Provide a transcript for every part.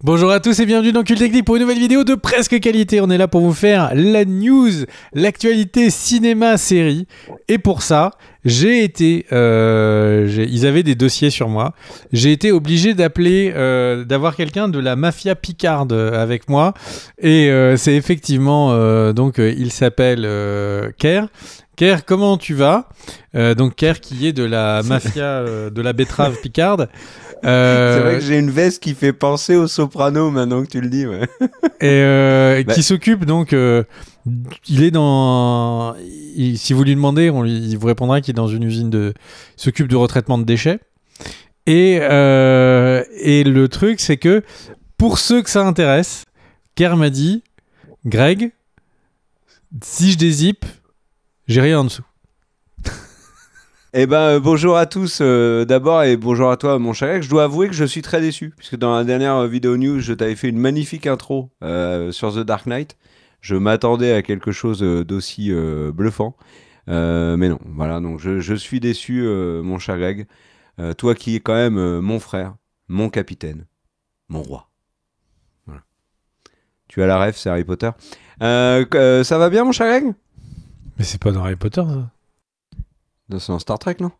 Bonjour à tous et bienvenue dans Cult Technique pour une nouvelle vidéo de presque qualité. On est là pour vous faire la news, l'actualité cinéma-série. Et pour ça, ils avaient des dossiers sur moi. J'ai été obligé d'avoir quelqu'un de la mafia picarde avec moi. Et c'est effectivement, il s'appelle Ker. Ker, comment tu vas ? Donc Ker qui est de la mafia de la betterave picarde. C'est vrai que j'ai une veste qui fait penser au Soprano maintenant que tu le dis. Ouais. Et qui s'occupe donc... il est dans... si vous lui demandez, il vous répondra qu'il est dans une usine il s'occupe de retraitement de déchets. Et le truc, c'est que pour ceux que ça intéresse, Ker m'a dit, Greg, si je dézippe, j'ai rien en dessous. Eh ben, bonjour à tous d'abord et bonjour à toi mon cher Greg. Je dois avouer que je suis très déçu puisque dans la dernière vidéo news, je t'avais fait une magnifique intro sur The Dark Knight. Je m'attendais à quelque chose d'aussi bluffant. Mais non, voilà, donc je suis déçu mon cher Greg. Toi qui es quand même mon frère, mon capitaine, mon roi. Voilà. Tu as la ref, c'est Harry Potter. Ça va bien mon cher Greg ? Mais c'est pas dans Harry Potter, ça. C'est dans Star Trek, non ?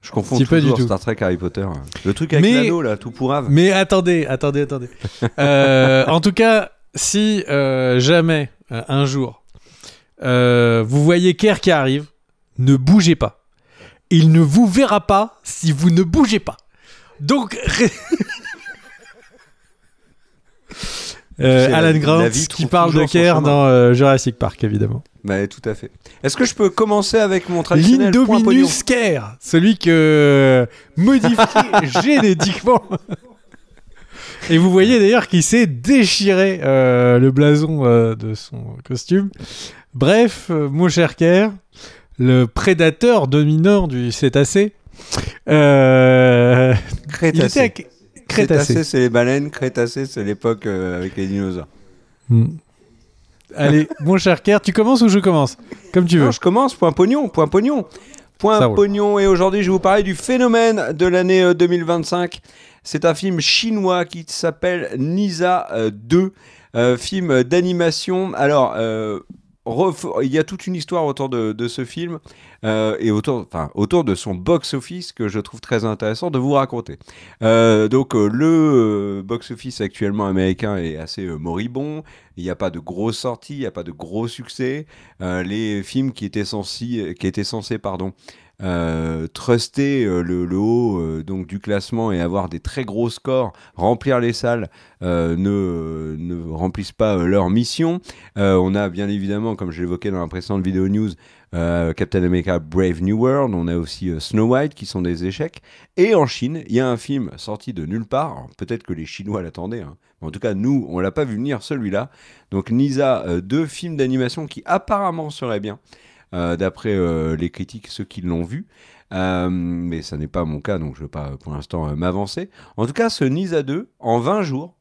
Je confonds C'est toujours pas du tout. Star Trek Harry Potter. Le truc avec l'anneau, là, tout pourrave. Mais attendez. En tout cas, si jamais, un jour, vous voyez Ker qui arrive, ne bougez pas. Il ne vous verra pas si vous ne bougez pas. Donc... Alan Grant qui parle de Ker dans Jurassic Park, évidemment. Bah, tout à fait. Est-ce que je peux commencer avec mon traditionnel point pognon ? L'Indominus Ker, celui que modifié génétiquement. Et vous voyez d'ailleurs qu'il s'est déchiré le blason de son costume. Bref, mon cher Ker, le prédateur dominant du cétacé. Crétacé. Crétacé, c'est les baleines. Crétacé, c'est l'époque avec les dinosaures. Allez, mon cher Ker, tu commences ou je commence ? Comme tu veux. Non, je commence. Point pognon. Et aujourd'hui, je vais vous parler du phénomène de l'année 2025. C'est un film chinois qui s'appelle Nisa 2, film d'animation. Alors, il y a toute une histoire autour de ce film et autour de son box-office que je trouve très intéressant de vous raconter. Le box-office actuellement américain est assez moribond. Il n'y a pas de grosses sorties, il n'y a pas de gros succès. Les films qui étaient censés truster le haut donc du classement et avoir des très gros scores, remplir les salles, ne remplissent pas leur mission. On a bien évidemment, comme je l'évoquais dans la précédente vidéo news, Captain America Brave New World, on a aussi Snow White qui sont des échecs. Et en Chine, il y a un film sorti de nulle part. Alors, peut-être que les Chinois l'attendaient, hein. Mais en tout cas, nous, on l'a pas vu venir celui-là. Donc Nisa, 2 films d'animation qui apparemment seraient bien. D'après les critiques, ceux qui l'ont vu. Mais ça n'est pas mon cas, donc je ne vais pas pour l'instant m'avancer. En tout cas, ce Nisa 2, en 20 jours,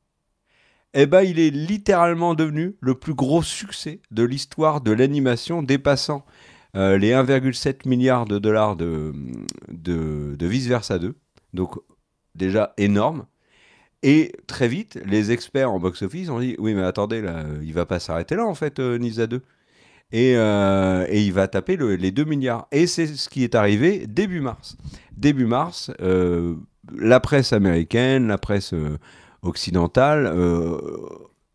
il est littéralement devenu le plus gros succès de l'histoire de l'animation, dépassant les 1,7 milliard de dollars de Vice Versa 2. Donc déjà énorme. Et très vite, les experts en box-office ont dit « Oui, mais attendez, là, il ne va pas s'arrêter là, en fait, Nisa 2. » Et il va taper les 2 milliards. Et c'est ce qui est arrivé début mars. Début mars, la presse américaine, la presse occidentale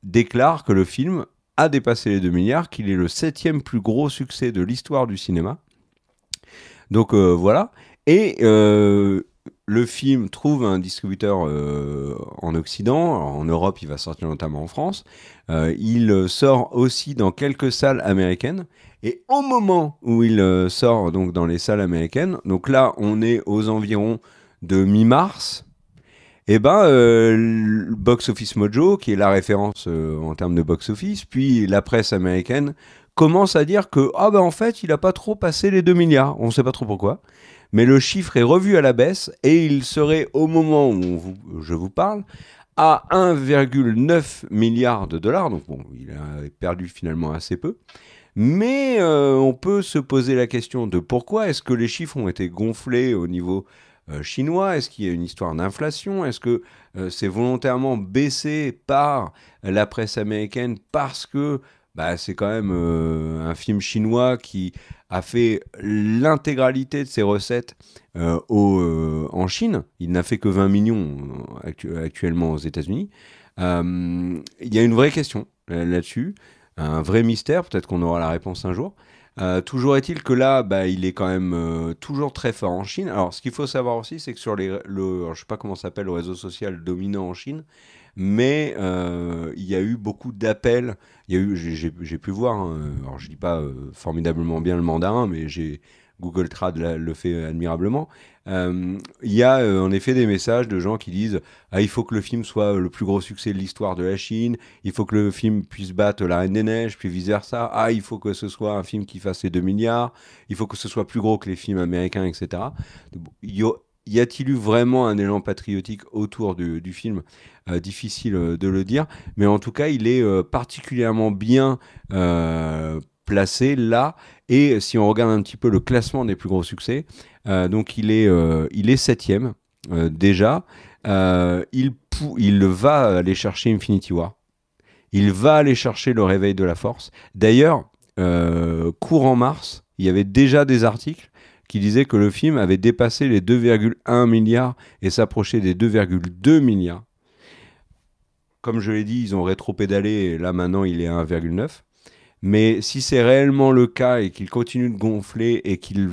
déclare que le film a dépassé les 2 milliards, qu'il est le 7e plus gros succès de l'histoire du cinéma. Donc voilà. Et le film trouve un distributeur en Occident. Alors, en Europe, il va sortir notamment en France. Il sort aussi dans quelques salles américaines. Et au moment où il sort donc dans les salles américaines, donc là, on est aux environs de mi-mars. Le Box Office Mojo, qui est la référence en termes de box office, puis la presse américaine, commence à dire que en fait, il n'a pas trop passé les 2 milliards. On ne sait pas trop pourquoi. Mais le chiffre est revu à la baisse et il serait, au moment où je vous parle, à 1,9 milliard de dollars. Donc bon, il a perdu finalement assez peu. Mais on peut se poser la question de pourquoi est-ce que les chiffres ont été gonflés au niveau chinois? Est-ce qu'il y a une histoire d'inflation? Est-ce que c'est volontairement baissé par la presse américaine parce que c'est quand même un film chinois qui a fait l'intégralité de ses recettes en Chine. Il n'a fait que 20 millions actuellement aux États-Unis. Il y a une vraie question là-dessus, un vrai mystère. Peut-être qu'on aura la réponse un jour. Toujours est-il que là, il est quand même toujours très fort en Chine. Alors, ce qu'il faut savoir aussi, c'est que sur je sais pas comment ça s'appelle, le réseau social dominant en Chine, mais il y a eu beaucoup d'appels. J'ai pu voir, hein, alors je dis pas formidablement bien le mandarin, mais Google Trad le fait admirablement. Il y a en effet des messages de gens qui disent il faut que le film soit le plus gros succès de l'histoire de la Chine, il faut que le film puisse battre La Reine des Neiges, puis vice-versa. Il faut que ce soit un film qui fasse les 2 milliards, il faut que ce soit plus gros que les films américains, etc. Y a-t-il eu vraiment un élan patriotique autour du film? Difficile de le dire, mais en tout cas, il est particulièrement bien placé là. Et si on regarde un petit peu le classement des plus gros succès, donc il est 7e déjà. Il va aller chercher Infinity War. Il va aller chercher Le Réveil de la Force. D'ailleurs, courant mars, il y avait déjà des articles qui disaient que le film avait dépassé les 2,1 milliards et s'approchait des 2,2 milliards. Comme je l'ai dit, ils ont rétro-pédalé et là maintenant il est à 1,9. Mais si c'est réellement le cas et qu'il continue de gonfler et qu'il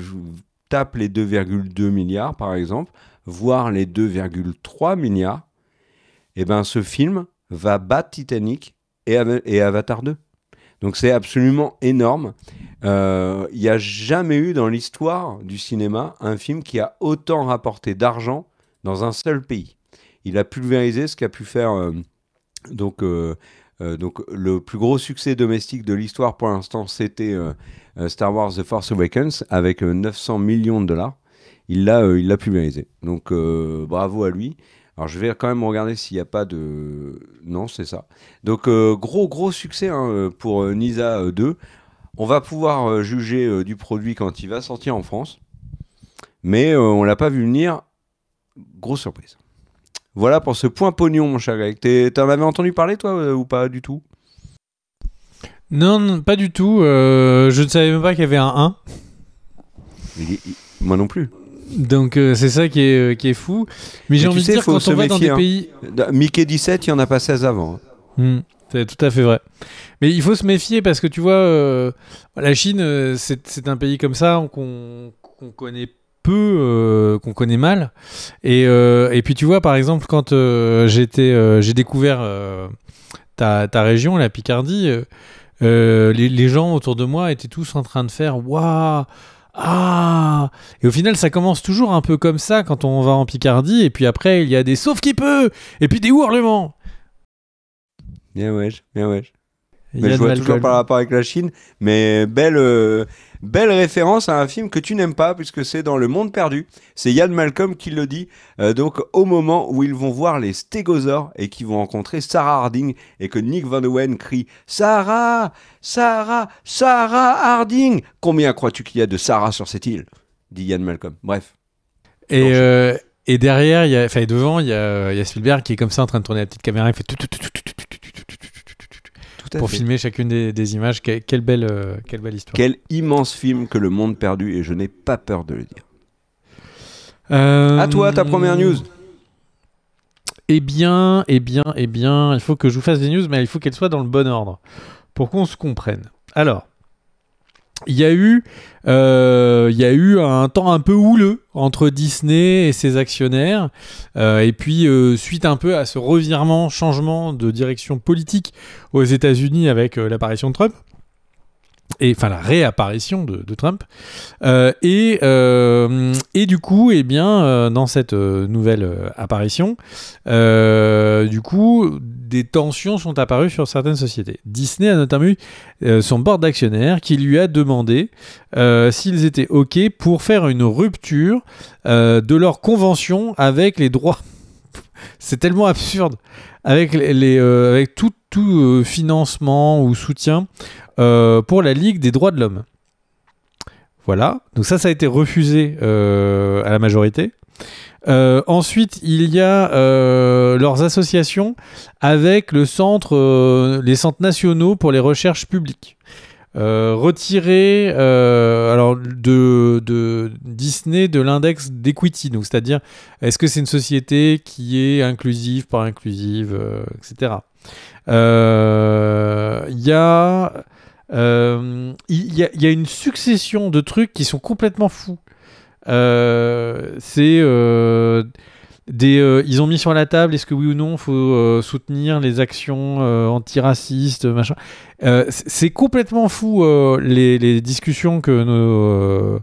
tape les 2,2 milliards par exemple, voire les 2,3 milliards, ce film va battre Titanic et Avatar 2. Donc c'est absolument énorme. Il n'y a jamais eu dans l'histoire du cinéma un film qui a autant rapporté d'argent dans un seul pays. Il a pulvérisé ce qu'a pu faire... Donc le plus gros succès domestique de l'histoire pour l'instant, c'était Star Wars The Force Awakens avec 900 millions de dollars. Il l'a pulvérisé. Donc bravo à lui. Alors je vais quand même regarder s'il n'y a pas de... Non, c'est ça. Donc gros succès pour Nisa 2. On va pouvoir juger du produit quand il va sortir en France. Mais on ne l'a pas vu venir. Grosse surprise. Voilà pour ce point pognon, mon cher Greg. T'en avais entendu parler, toi, ou pas du tout? Non, pas du tout. Je ne savais même pas qu'il y avait un 1. Moi non plus. Donc c'est ça qui est fou. Mais j'ai envie de dire, quand on va dans des pays... Mickey 17, il n'y en a pas 16 avant. C'est tout à fait vrai. Mais il faut se méfier parce que tu vois, la Chine, c'est un pays comme ça qu'on connaît peu, qu'on connaît mal. Et puis tu vois, par exemple, quand j'ai découvert ta région, la Picardie, les gens autour de moi étaient tous en train de faire « Waouh !» Et au final, ça commence toujours un peu comme ça quand on va en Picardie. Et puis après, il y a des « Sauf qui peut !» et puis des hurlements. Bien ouais. Mais je vois toujours par rapport avec la Chine, mais belle référence à un film que tu n'aimes pas, puisque c'est dans Le Monde Perdu. C'est Ian Malcolm qui le dit. Donc au moment où ils vont voir les stégosaures et qu'ils vont rencontrer Sarah Harding et que Nick Van de Ven crie « Sarah Harding ! Combien crois-tu qu'il y a de Sarah sur cette île ?» dit Ian Malcolm. Bref. Et derrière, devant, il y a Spielberg qui est comme ça en train de tourner la petite caméra. Il fait pour filmer chacune des images. Quelle belle histoire. Quel immense film que Le Monde Perdu, et je n'ai pas peur de le dire. À toi, ta première news. Eh bien, il faut que je vous fasse des news, mais il faut qu'elles soient dans le bon ordre pour qu'on se comprenne. Alors, il y a eu un temps un peu houleux entre Disney et ses actionnaires, et puis suite un peu à ce changement de direction politique aux États-Unis avec l'apparition de Trump. Enfin la réapparition de Trump, et du coup, dans cette nouvelle apparition, du coup, des tensions sont apparues sur certaines sociétés. Disney a notamment eu son board d'actionnaires qui lui a demandé s'ils étaient OK pour faire une rupture de leur convention avec les droits. C'est tellement absurde, avec avec tout financement ou soutien pour la Ligue des droits de l'homme. Voilà, donc ça a été refusé à la majorité. Ensuite, il y a leurs associations avec les centres nationaux pour les recherches publiques. Retirer alors de Disney de l'index d'equity, donc c'est-à-dire est-ce que c'est une société qui est inclusive, pas inclusive, etc. Il y a une succession de trucs qui sont complètement fous. Ils ont mis sur la table, est-ce que oui ou non faut soutenir les actions antiracistes, machin. C'est complètement fou les discussions que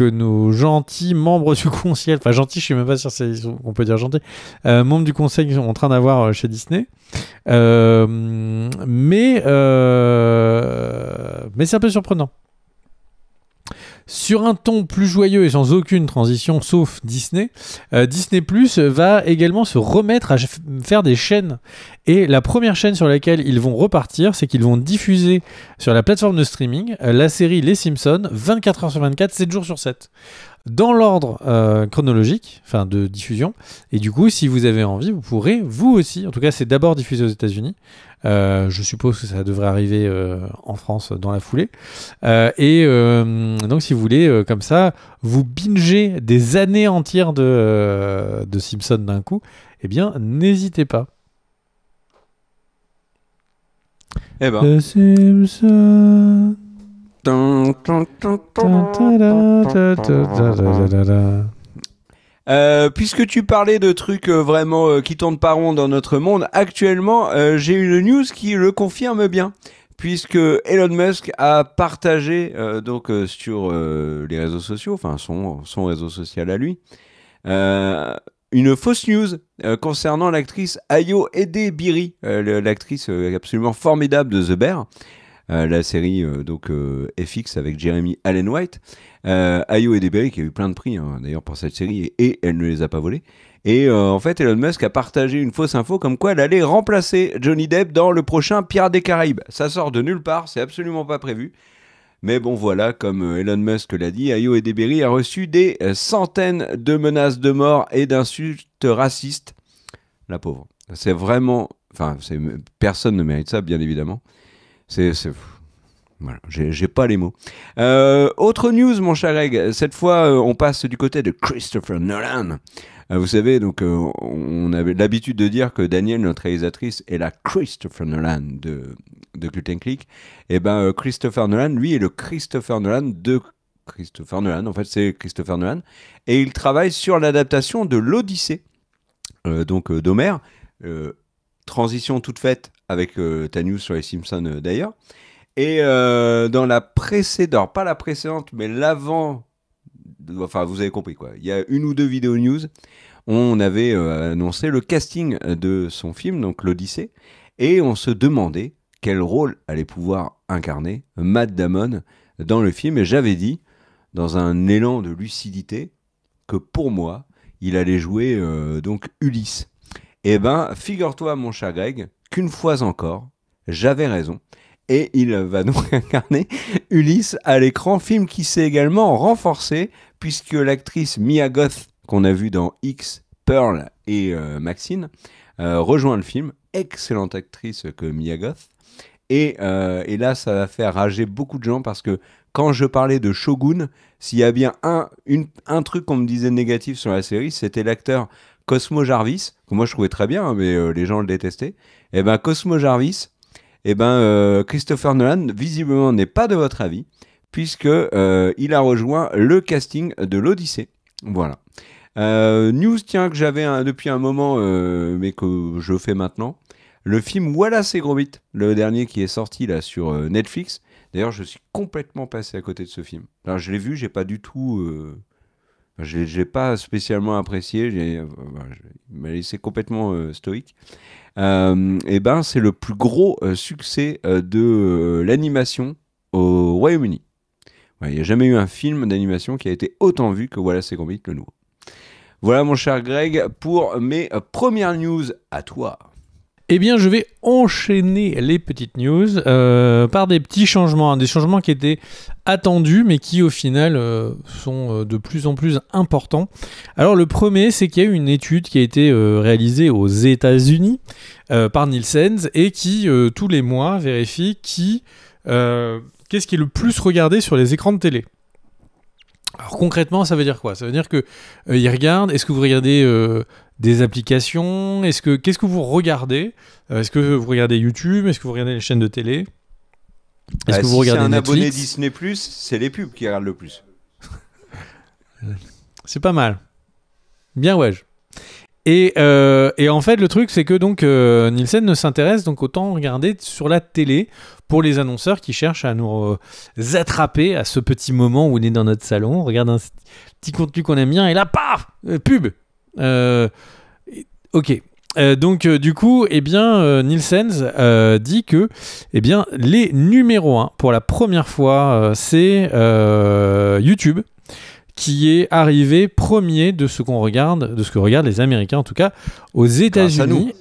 nos gentils membres du conseil, enfin gentils, je suis même pas sûr si on peut dire gentils, membres du conseil sont en train d'avoir chez Disney. Mais c'est un peu surprenant. Sur un ton plus joyeux et sans aucune transition, sauf Disney, Disney Plus va également se remettre à faire des chaînes. Et la première chaîne sur laquelle ils vont repartir, c'est qu'ils vont diffuser sur la plateforme de streaming la série Les Simpsons 24 heures sur 24, 7 jours sur 7. Dans l'ordre chronologique, enfin de diffusion. Et du coup, si vous avez envie, vous pourrez, vous aussi, en tout cas c'est d'abord diffusé aux États-Unis. Je suppose que ça devrait arriver en France dans la foulée. Donc si vous voulez, comme ça, vous bingez des années entières de Simpsons d'un coup, eh bien, n'hésitez pas. Eh ben. The Simpsons. Puisque tu parlais de trucs vraiment qui tournent pas rond dans notre monde, actuellement, j'ai une news qui le confirme bien. Puisque Elon Musk a partagé sur les réseaux sociaux, enfin son réseau social à lui, une fausse news concernant l'actrice Ayo Edebiri, l'actrice absolument formidable de The Bear. La série FX avec Jeremy Allen White. Ayo Edebiri qui a eu plein de prix d'ailleurs pour cette série et elle ne les a pas volés. Et en fait Elon Musk a partagé une fausse info comme quoi elle allait remplacer Johnny Depp dans le prochain Pirates des Caraïbes. Ça sort de nulle part, c'est absolument pas prévu. Mais bon voilà, comme Elon Musk l'a dit, Ayo Edebiri a reçu des centaines de menaces de mort et d'insultes racistes. La pauvre. C'est vraiment... Enfin, personne ne mérite ça, bien évidemment. Voilà, j'ai pas les mots. Autre news, mon cher Greg. Cette fois, on passe du côté de Christopher Nolan. Vous savez, donc, on avait l'habitude de dire que Daniel, notre réalisatrice, est la Christopher Nolan de Cult & Click. Et ben, Christopher Nolan, lui, est le Christopher Nolan de Christopher Nolan. En fait, c'est Christopher Nolan. Et il travaille sur l'adaptation de l'Odyssée, d'Homère. Transition toute faite avec ta news sur les Simpsons d'ailleurs. Et dans la précédente, pas la précédente, mais l'avant, enfin vous avez compris quoi, il y a une ou deux vidéos news, on avait annoncé le casting de son film, donc l'Odyssée, et on se demandait quel rôle allait pouvoir incarner Matt Damon dans le film, et j'avais dit, dans un élan de lucidité, que pour moi, il allait jouer donc Ulysse. Eh ben, figure-toi, mon cher Greg, qu'une fois encore, j'avais raison. Et il va donc incarner Ulysse à l'écran, film qui s'est également renforcé, puisque l'actrice Mia Goth, qu'on a vue dans X, Pearl et Maxine, rejoint le film. Excellente actrice que Mia Goth. Et là, ça va faire rager beaucoup de gens, parce que quand je parlais de Shogun, s'il y a bien un truc qu'on me disait négatif sur la série, c'était l'acteur Cosmo Jarvis, que moi je trouvais très bien, mais les gens le détestaient. Et ben Cosmo Jarvis, et ben Christopher Nolan visiblement n'est pas de votre avis, puisque il a rejoint le casting de l'Odyssée. Voilà. News que j'avais depuis un moment, mais que je fais maintenant. Le film Wallace et Gromit, le dernier qui est sorti là sur Netflix. D'ailleurs, je suis complètement passé à côté de ce film. Alors, je l'ai vu, j'ai pas du tout... Je l'ai pas spécialement apprécié, il m'a laissé complètement stoïque. Et ben, c'est le plus gros succès de l'animation au Royaume-Uni. Il n'y a jamais eu un film d'animation qui a été autant vu que Wallace et Gromit, le nouveau. Voilà, mon cher Greg, pour mes premières news. À toi. Eh bien, je vais enchaîner les petites news par des petits changements, des changements qui étaient attendus, mais qui au final sont de plus en plus importants. Alors, le premier, c'est qu'il y a eu une étude qui a été réalisée aux États-Unis par Nielsen et qui, tous les mois, vérifie qu'est-ce qui est le plus regardé sur les écrans de télé. Alors concrètement, ça veut dire quoi ? Ça veut dire que ils regardent. Est-ce que vous regardez des applications ? Qu'est-ce que vous regardez ? Est-ce que vous regardez YouTube ? Est-ce que vous regardez les chaînes de télé ? Est-ce que vous regardez Netflix ? Si c'est un abonné Disney+, c'est les pubs qui regardent le plus. C'est pas mal. Bien ouais. Et en fait, le truc, c'est que donc Nielsen ne s'intéresse donc autant regarder sur la télé pour les annonceurs qui cherchent à nous attraper à ce petit moment où on est dans notre salon, on regarde un petit contenu qu'on aime bien et là, paf, pub. Ok. Donc du coup, eh bien, Nielsen dit que, eh bien, les numéros 1 pour la première fois, c'est YouTube, qui est arrivé premier de ce qu'on regarde, de ce que regardent les Américains en tout cas, aux États-Unis.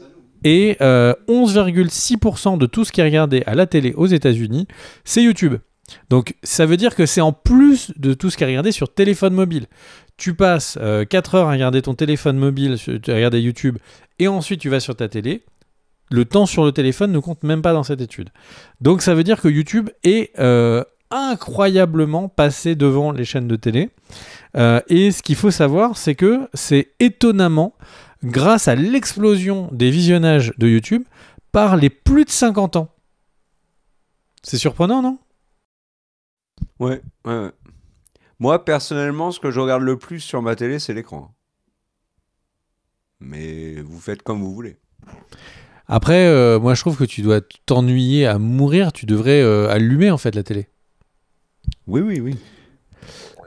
Et 11,6% de tout ce qui est regardé à la télé aux États-Unis, c'est YouTube. Donc ça veut dire que c'est en plus de tout ce qui est regardé sur téléphone mobile. Tu passes 4 heures à regarder ton téléphone mobile, à regarder YouTube, et ensuite tu vas sur ta télé. Le temps sur le téléphone ne compte même pas dans cette étude. Donc ça veut dire que YouTube est incroyablement passé devant les chaînes de télé. Et ce qu'il faut savoir, c'est que c'est étonnamment grâce à l'explosion des visionnages de YouTube par les plus de 50 ans. C'est surprenant, non ? Ouais. Moi, personnellement, ce que je regarde le plus sur ma télé, c'est l'écran. Mais vous faites comme vous voulez. Après, moi, je trouve que tu dois t'ennuyer à mourir. Tu devrais allumer, en fait, la télé. Oui.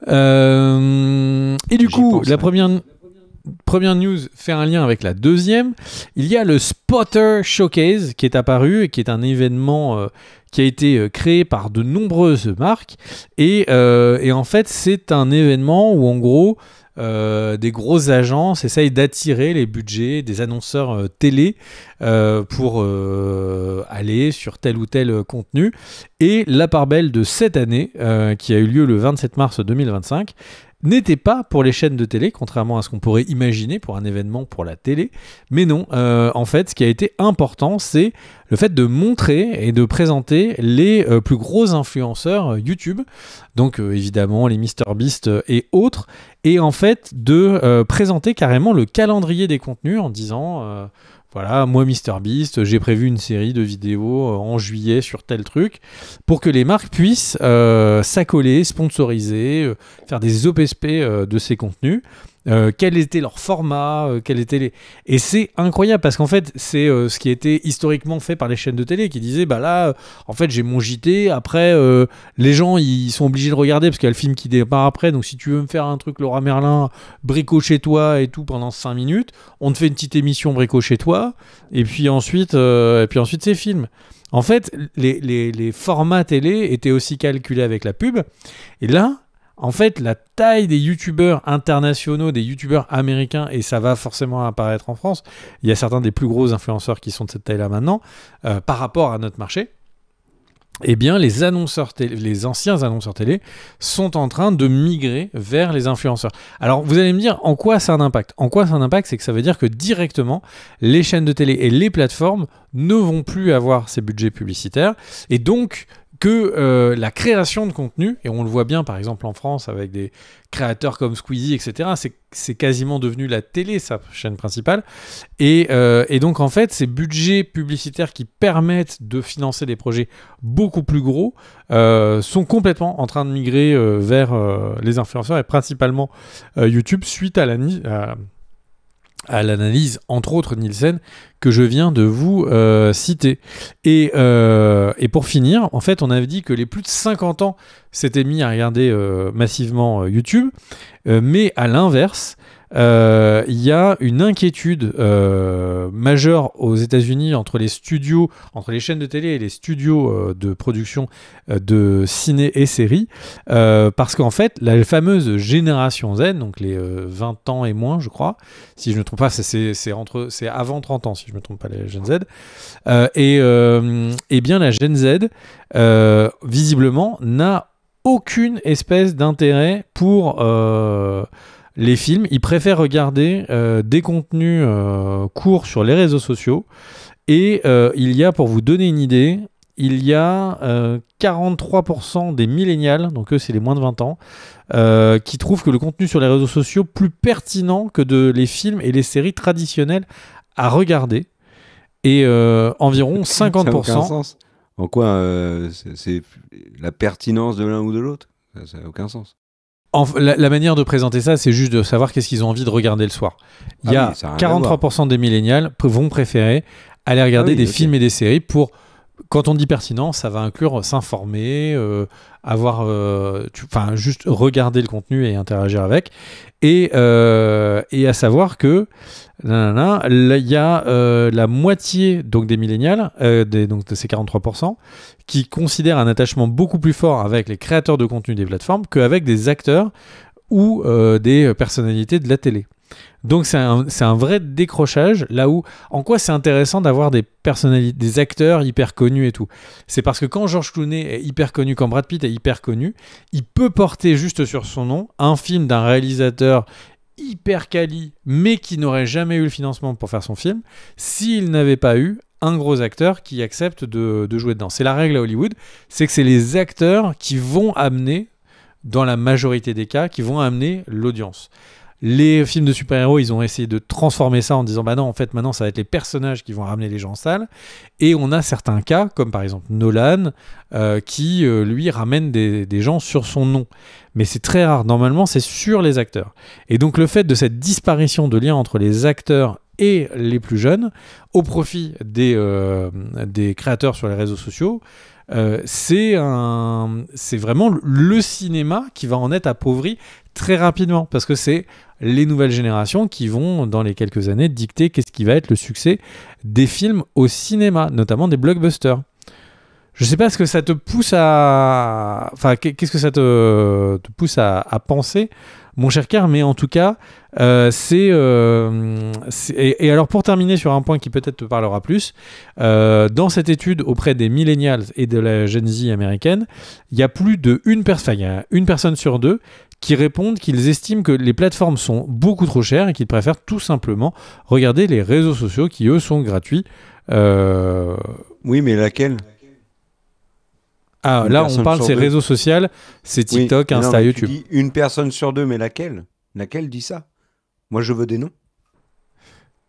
Et du coup, la première news fait un lien avec la deuxième. Il y a le Spotter Showcase qui est apparu et qui est un événement qui a été créé par de nombreuses marques. Et en fait, c'est un événement où, en gros, des grosses agences essayent d'attirer les budgets des annonceurs télé pour aller sur tel ou tel contenu. Et la part belle de cette année, qui a eu lieu le 27 mars 2025, n'était pas pour les chaînes de télé, contrairement à ce qu'on pourrait imaginer pour un événement pour la télé. Mais non, en fait, ce qui a été important, c'est le fait de montrer et de présenter les plus gros influenceurs YouTube, donc évidemment les MrBeast et autres, et en fait de présenter carrément le calendrier des contenus en disant... Voilà, moi MrBeast, j'ai prévu une série de vidéos en juillet sur tel truc pour que les marques puissent s'accoler, sponsoriser, faire des OPSP de ces contenus. Quel était leur format, Et c'est incroyable parce qu'en fait, c'est ce qui était historiquement fait par les chaînes de télé qui disaient, bah là, en fait, j'ai mon JT, après, les gens, ils sont obligés de regarder parce qu'il y a le film qui démarre après, donc si tu veux me faire un truc Laura Merlin, brico chez toi et tout pendant 5 minutes, on te fait une petite émission brico chez toi, et puis ensuite c'est film. En fait, les formats télé étaient aussi calculés avec la pub, et là, en fait, la taille des youtubeurs internationaux, des youtubeurs américains, et ça va forcément apparaître en France, il y a certains des plus gros influenceurs qui sont de cette taille-là maintenant, par rapport à notre marché, eh bien, les anciens annonceurs télé sont en train de migrer vers les influenceurs. Alors, vous allez me dire, en quoi ça a un impact ? En quoi ça a un impact ? C'est que ça veut dire que directement, les chaînes de télé et les plateformes ne vont plus avoir ces budgets publicitaires, et donc que la création de contenu, et on le voit bien par exemple en France avec des créateurs comme Squeezie, etc., c'est quasiment devenu la télé, sa chaîne principale, et donc en fait ces budgets publicitaires qui permettent de financer des projets beaucoup plus gros sont complètement en train de migrer vers les influenceurs et principalement YouTube suite à l'analyse, entre autres Nielsen, que je viens de vous citer. Et pour finir, en fait, on avait dit que les plus de 50 ans s'étaient mis à regarder massivement YouTube, mais à l'inverse, il y a une inquiétude majeure aux États-Unis entre les studios, entre les chaînes de télé et les studios de production de ciné et séries, parce qu'en fait, la fameuse génération Z, donc les 20 ans et moins, je crois, si je ne me trompe pas, c'est avant 30 ans, si je ne me trompe pas, les Gen Z, et bien la Gen Z, visiblement, n'a aucune espèce d'intérêt pour les films. Ils préfèrent regarder des contenus courts sur les réseaux sociaux. Et il y a, pour vous donner une idée, il y a 43% des millénials, donc eux c'est les moins de 20 ans, qui trouvent que le contenu sur les réseaux sociaux plus pertinent que les films et les séries traditionnelles à regarder. Et environ 50%. Ça n'a aucun sens. En quoi c'est la pertinence de l'un ou de l'autre? Ça n'a aucun sens. La manière de présenter ça, c'est juste de savoir qu'est-ce qu'ils ont envie de regarder le soir. Il y a 43% des millénials vont préférer aller regarder des films et des séries pour... Quand on dit pertinent, ça va inclure s'informer, juste regarder le contenu et interagir avec. Et à savoir que il y a la moitié donc, des millénials, donc de ces 43%, qui considèrent un attachement beaucoup plus fort avec les créateurs de contenu des plateformes qu'avec des acteurs ou des personnalités de la télé. Donc c'est un vrai décrochage, là où, en quoi c'est intéressant d'avoir des personnalités, des acteurs hyper connus et tout. C'est parce que quand George Clooney est hyper connu, quand Brad Pitt est hyper connu, il peut porter juste sur son nom un film d'un réalisateur hyper quali, mais qui n'aurait jamais eu le financement pour faire son film, s'il n'avait pas eu un gros acteur qui accepte de jouer dedans. C'est la règle à Hollywood, c'est que c'est les acteurs qui vont amener, dans la majorité des cas, qui vont amener l'audience. Les films de super-héros, ils ont essayé de transformer ça en disant bah non, en fait, maintenant, ça va être les personnages qui vont ramener les gens en salle. Et on a certains cas, comme par exemple Nolan, qui, lui, ramène des gens sur son nom. Mais c'est très rare. Normalement, c'est sur les acteurs. Et donc, le fait de cette disparition de lien entre les acteurs et les plus jeunes, au profit des créateurs sur les réseaux sociaux, c'est vraiment le cinéma qui va en être appauvri très rapidement, parce que c'est les nouvelles générations qui vont, dans les quelques années, dicter qu'est-ce qui va être le succès des films au cinéma, notamment des blockbusters. Je sais pas ce que ça te pousse à... Enfin, qu'est-ce que ça te pousse à penser, mon cher Car, mais en tout cas, et alors, pour terminer sur un point qui peut-être te parlera plus, dans cette étude auprès des millennials et de la Gen Z américaine, il y a plus de une personne sur deux qui répondent qu'ils estiment que les plateformes sont beaucoup trop chères et qu'ils préfèrent tout simplement regarder les réseaux sociaux qui, eux, sont gratuits. Oui, mais laquelle? Ah, là, on parle de ces réseaux sociaux, c'est TikTok, oui, Insta, YouTube. Tu dis une personne sur deux, mais laquelle? Laquelle dit ça? Moi, je veux des noms.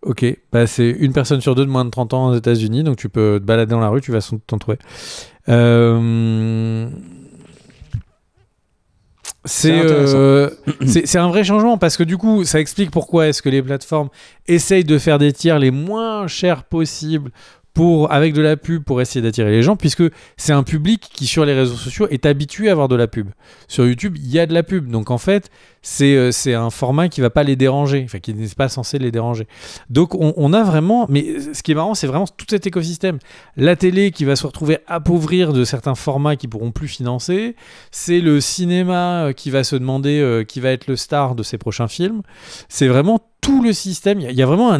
Ok, bah c'est une personne sur deux de moins de 30 ans aux États-Unis, donc tu peux te balader dans la rue, tu vas t'en trouver. C'est un vrai changement, parce que du coup, ça explique pourquoi est-ce que les plateformes essayent de faire des tiers les moins chers possibles avec de la pub pour essayer d'attirer les gens, puisque c'est un public qui, sur les réseaux sociaux, est habitué à avoir de la pub. Sur YouTube, il y a de la pub. Donc, en fait, c'est un format qui ne va pas les déranger, enfin, qui n'est pas censé les déranger. Donc, on a vraiment... Mais ce qui est marrant, c'est vraiment tout cet écosystème. La télé qui va se retrouver appauvrir de certains formats qui ne pourront plus financer. C'est le cinéma qui va se demander qui va être le star de ses prochains films. C'est vraiment tout le système. Il y a vraiment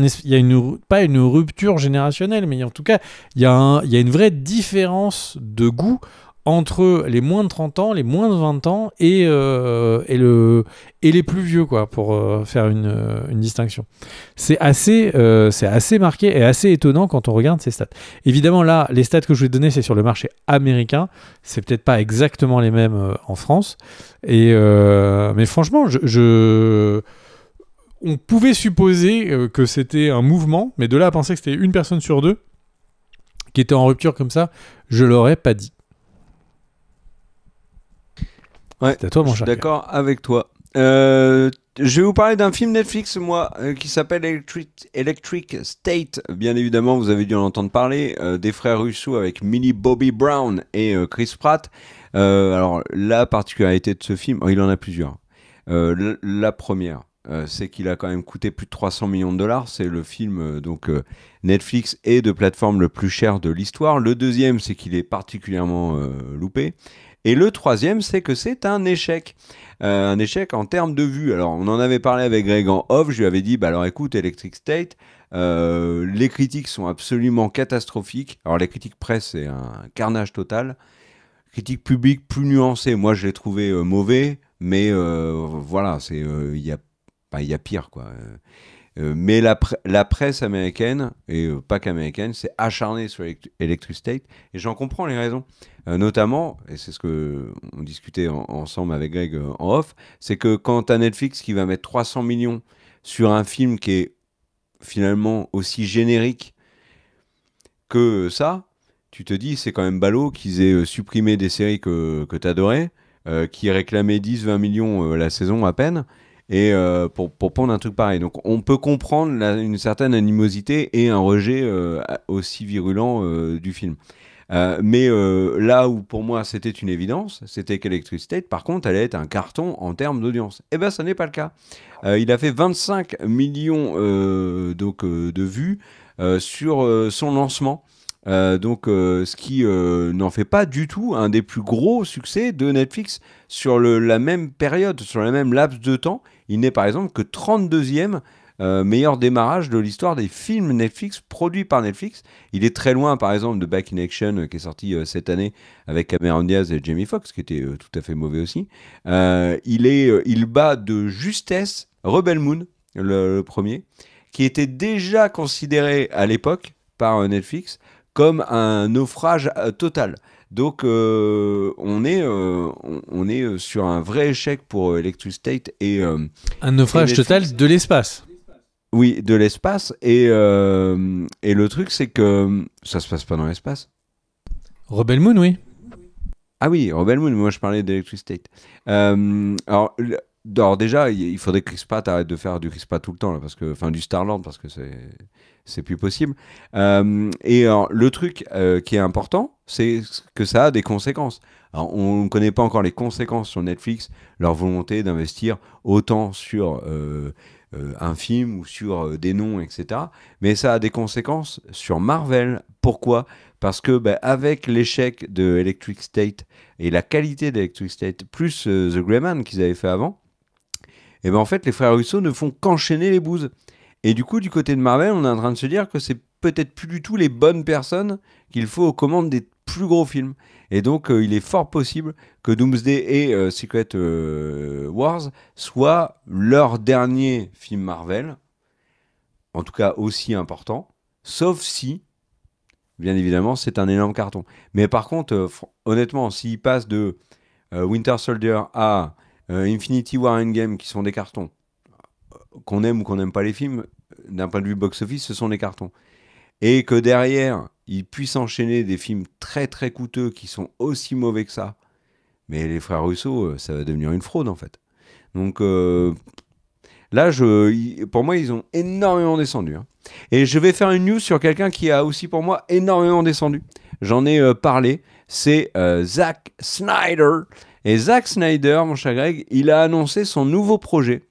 pas une rupture générationnelle, mais en tout cas, il y a une vraie différence de goût entre les moins de 30 ans, les moins de 20 ans et les plus vieux, quoi, pour faire une distinction. C'est assez marqué et assez étonnant quand on regarde ces stats. Évidemment, là, les stats que je vais te donner, c'est sur le marché américain. C'est peut-être pas exactement les mêmes en France. Mais franchement, on pouvait supposer que c'était un mouvement, mais de là à penser que c'était une personne sur deux qui était en rupture comme ça, je l'aurais pas dit. Ouais, c'est à toi, mon cher. D'accord avec toi. Je vais vous parler d'un film Netflix, moi, qui s'appelle Electric State. Bien évidemment, vous avez dû en entendre parler, des frères Russo avec Millie Bobby Brown et Chris Pratt. Alors, la particularité de ce film, il en a plusieurs. La première, c'est qu'il a quand même coûté plus de 300 millions de dollars. C'est le film Netflix et de plateforme le plus cher de l'histoire. Le deuxième, c'est qu'il est particulièrement loupé. Et le troisième, c'est que c'est un échec. Un échec en termes de vues. Alors, on en avait parlé avec Greg en off. Je lui avais dit, bah alors écoute, Electric State, les critiques sont absolument catastrophiques. Alors, les critiques presse, c'est un carnage total. Critique publique plus nuancée. Moi, je l'ai trouvé mauvais, mais voilà, il y a pire, quoi. Mais la presse américaine, et pas qu'américaine, s'est acharnée sur Electric State, et j'en comprends les raisons. Notamment, et c'est ce qu'on discutait ensemble avec Greg en off, c'est que quand t'as Netflix qui va mettre 300 millions sur un film qui est finalement aussi générique que ça, tu te dis, c'est quand même ballot qu'ils aient supprimé des séries que t'adorais, qui réclamaient 10-20 millions la saison à peine, et pour pondre un truc pareil. Donc on peut comprendre une certaine animosité et un rejet aussi virulent du film. Mais là où pour moi c'était une évidence, c'était qu'Electric State, par contre, allait être un carton en termes d'audience. Eh bien, ça n'est pas le cas. Il a fait 25 millions de vues sur son lancement. Ce qui n'en fait pas du tout un des plus gros succès de Netflix sur la même période, sur la même laps de temps. Il n'est par exemple que 32e meilleur démarrage de l'histoire des films Netflix produits par Netflix. Il est très loin par exemple de Back in Action qui est sorti cette année avec Cameron Diaz et Jamie Foxx qui était tout à fait mauvais aussi. Il bat de justesse Rebel Moon, le premier, qui était déjà considéré à l'époque par Netflix comme un naufrage total. Donc on est sur un vrai échec pour Electric State et un naufrage total de l'espace. Oui, de l'espace et le truc c'est que ça se passe pas dans l'espace. Rebel Moon, oui. Ah oui, Rebel Moon, moi je parlais d'Electric State. Alors déjà, il faudrait que Chris Pratt arrête de faire du Chris Pratt tout le temps, là, du Star-Lord, parce que c'est plus possible. Et alors, le truc qui est important, c'est que ça a des conséquences. Alors, on ne connaît pas encore les conséquences sur Netflix, leur volonté d'investir autant sur un film ou sur des noms, etc. Mais ça a des conséquences sur Marvel. Pourquoi ? Parce que avec l'échec de Electric State et la qualité d'Electric State, plus The Gray Man qu'ils avaient fait avant, et en fait, les frères Russo ne font qu'enchaîner les bouses. Et du coup, du côté de Marvel, on est en train de se dire que c'est peut-être plus du tout les bonnes personnes qu'il faut aux commandes des plus gros films. Et donc, il est fort possible que Doomsday et Secret Wars soient leurs derniers films Marvel, en tout cas aussi importants, sauf si, bien évidemment, c'est un énorme carton. Mais par contre, honnêtement, s'ils passent de Winter Soldier à Infinity War Endgame, qui sont des cartons, qu'on aime ou qu'on n'aime pas les films, d'un point de vue box-office, ce sont des cartons. Et que derrière, ils puissent enchaîner des films très très coûteux qui sont aussi mauvais que ça. Mais les frères Russo, ça va devenir une fraude en fait. Donc là, pour moi, ils ont énormément descendu. Hein. Et je vais faire une news sur quelqu'un qui a aussi pour moi énormément descendu. J'en ai parlé, c'est Zack Snyder. Et Zack Snyder, mon cher Greg, il a annoncé son nouveau projet.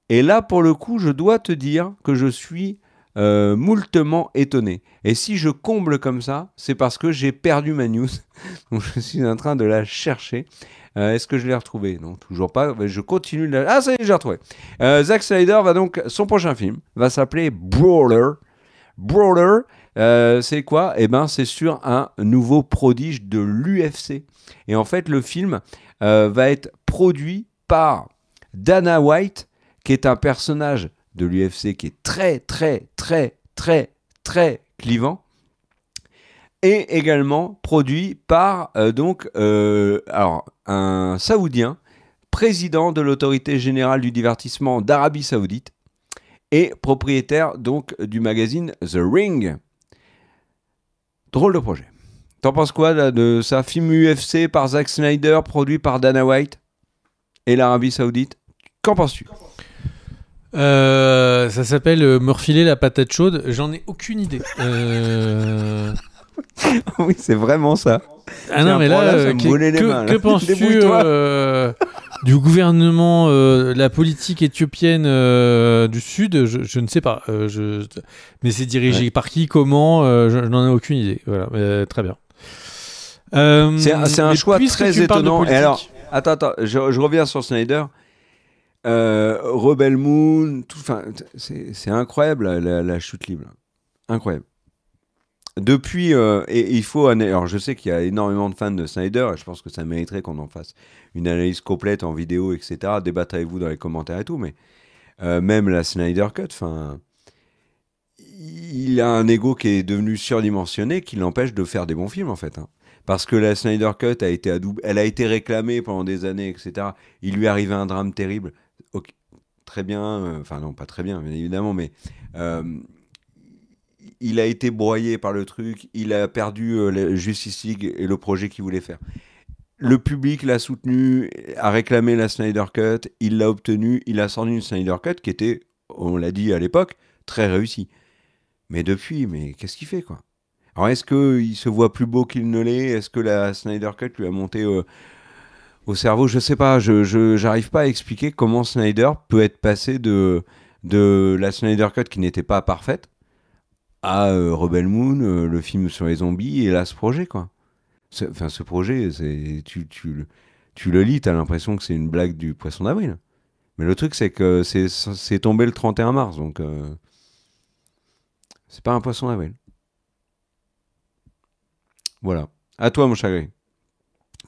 Et là, pour le coup, je dois te dire que je suis moultement étonné. Et si je comble comme ça, c'est parce que j'ai perdu ma news. Donc je suis en train de la chercher. Est-ce que je l'ai retrouvée ? Non, toujours pas. Je continue de la... Ah, ça y est, j'ai retrouvé. Zack Snyder son prochain film va s'appeler Brawler. Brawler, c'est quoi ? Eh ben, c'est sur un nouveau prodige de l'UFC. Et en fait, le film va être produit par Dana White, qui est un personnage de l'UFC qui est très, très, très, très, très clivant, et également produit par un Saoudien, président de l'autorité générale du divertissement d'Arabie Saoudite, et propriétaire donc du magazine The Ring. Drôle de projet. T'en penses quoi là, de ça ? Film UFC par Zack Snyder, produit par Dana White et l'Arabie Saoudite. Qu'en penses-tu ? Ça s'appelle me refiler la patate chaude. J'en ai aucune idée. Oui, c'est vraiment ça. Ah non, mais là, ça me brûlait les mains, que là. penses-tu Débrouille-toi. du gouvernement, la politique éthiopienne du Sud? Je ne sais pas. Mais c'est dirigé par qui, comment? Je n'en ai aucune idée. Voilà, très bien. C'est un choix très étonnant. Et alors, attends, je reviens sur Snyder. Rebel Moon, c'est incroyable la chute libre. Incroyable. Depuis, et il faut. Alors, je sais qu'il y a énormément de fans de Snyder, et je pense que ça mériterait qu'on en fasse une analyse complète en vidéo, etc. Débattez avec vous dans les commentaires et tout, mais même la Snyder Cut, il a un ego qui est devenu surdimensionné qui l'empêche de faire des bons films, en fait. Hein. Parce que la Snyder Cut elle a été réclamée pendant des années, etc. Il lui arrivait un drame terrible. Okay. Très bien, non, pas très bien, bien évidemment, mais il a été broyé par le truc, il a perdu la Justice League et le projet qu'il voulait faire. Le public l'a soutenu, a réclamé la Snyder Cut, il l'a obtenu, il a sorti une Snyder Cut qui était, on l'a dit à l'époque, très réussie. Mais depuis, qu'est-ce qu'il fait, quoi? Alors, est-ce qu'il se voit plus beau qu'il ne l'est? Est-ce que la Snyder Cut lui a monté au cerveau? Je sais pas, j'arrive pas à expliquer comment Snyder peut être passé de la Snyder Cut qui n'était pas parfaite à Rebel Moon, le film sur les zombies, et là, ce projet, quoi. Ce projet, tu le lis, t'as l'impression que c'est une blague du Poisson d'avril. Mais le truc, c'est que c'est tombé le 31 mars, donc c'est pas un Poisson d'avril. Voilà. À toi, mon chagrin.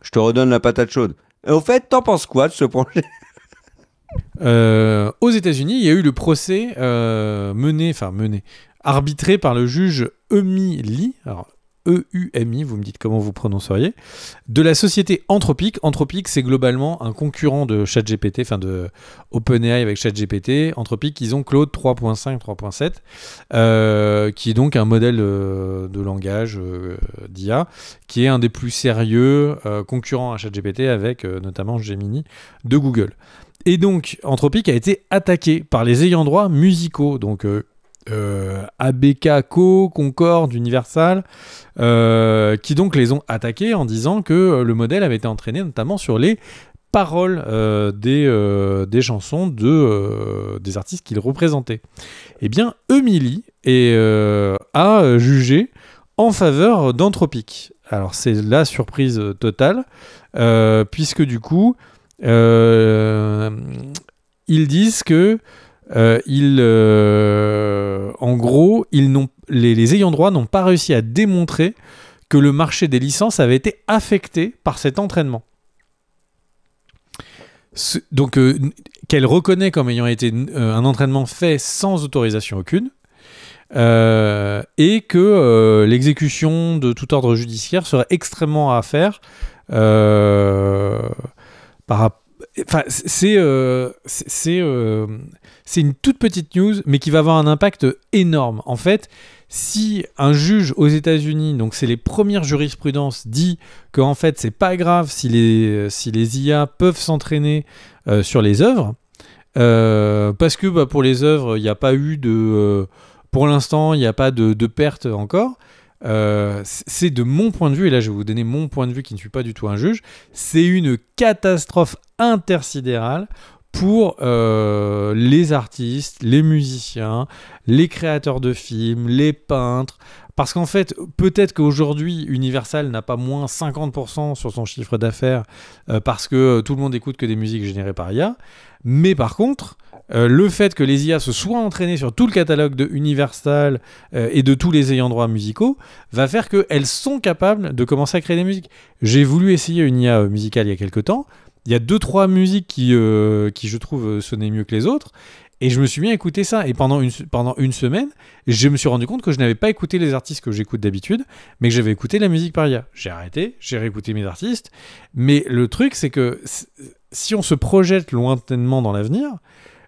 Je te redonne la patate chaude. Et au fait, t'en penses quoi de ce projet? Aux États-Unis, il y a eu le procès arbitré par le juge Eumi Lee, alors EUMI, vous me dites comment vous prononceriez, de la société Anthropic. Anthropic, c'est globalement un concurrent de ChatGPT, de OpenAI avec ChatGPT. Anthropic, ils ont Claude 3.5, 3.7, qui est donc un modèle de langage d'IA, qui est un des plus sérieux concurrents à ChatGPT avec notamment Gemini de Google. Et donc, Anthropic a été attaqué par les ayants droit musicaux, donc ABK, Concorde, Universal, qui donc les ont attaqués en disant que le modèle avait été entraîné notamment sur les paroles des chansons des artistes qu'il représentait. Eh bien, Emily a jugé en faveur d'Anthropic. Alors, c'est la surprise totale, puisque du coup, ils disent que en gros, les ayants droit n'ont pas réussi à démontrer que le marché des licences avait été affecté par cet entraînement. Donc, qu'elle reconnaît comme ayant été un entraînement fait sans autorisation aucune, et que l'exécution de tout ordre judiciaire serait extrêmement à faire c'est une toute petite news, mais qui va avoir un impact énorme. En fait, si un juge aux États-Unis, donc c'est les premières jurisprudences, dit que en fait c'est pas grave si les IA peuvent s'entraîner sur les œuvres, parce que pour les œuvres il n'y a pas eu pour l'instant il n'y a pas de perte encore. C'est de mon point de vue, et là je vais vous donner mon point de vue qui ne suis pas du tout un juge, c'est une catastrophe intersidérale pour les artistes, les musiciens, les créateurs de films, les peintres, parce qu'en fait, peut-être qu'aujourd'hui, Universal n'a pas moins 50% sur son chiffre d'affaires parce que tout le monde écoute que des musiques générées par IA, mais par contre, le fait que les IA se soient entraînées sur tout le catalogue de Universal et de tous les ayants droit musicaux va faire qu'elles sont capables de commencer à créer des musiques. J'ai voulu essayer une IA musicale il y a quelques temps. Il y a 2-3 musiques qui je trouve, sonnaient mieux que les autres. Et je me suis mis à écouter ça. Et pendant une semaine, je me suis rendu compte que je n'avais pas écouté les artistes que j'écoute d'habitude, mais que j'avais écouté la musique par IA. J'ai arrêté, j'ai réécouté mes artistes. Mais le truc, c'est que si on se projette lointainement dans l'avenir,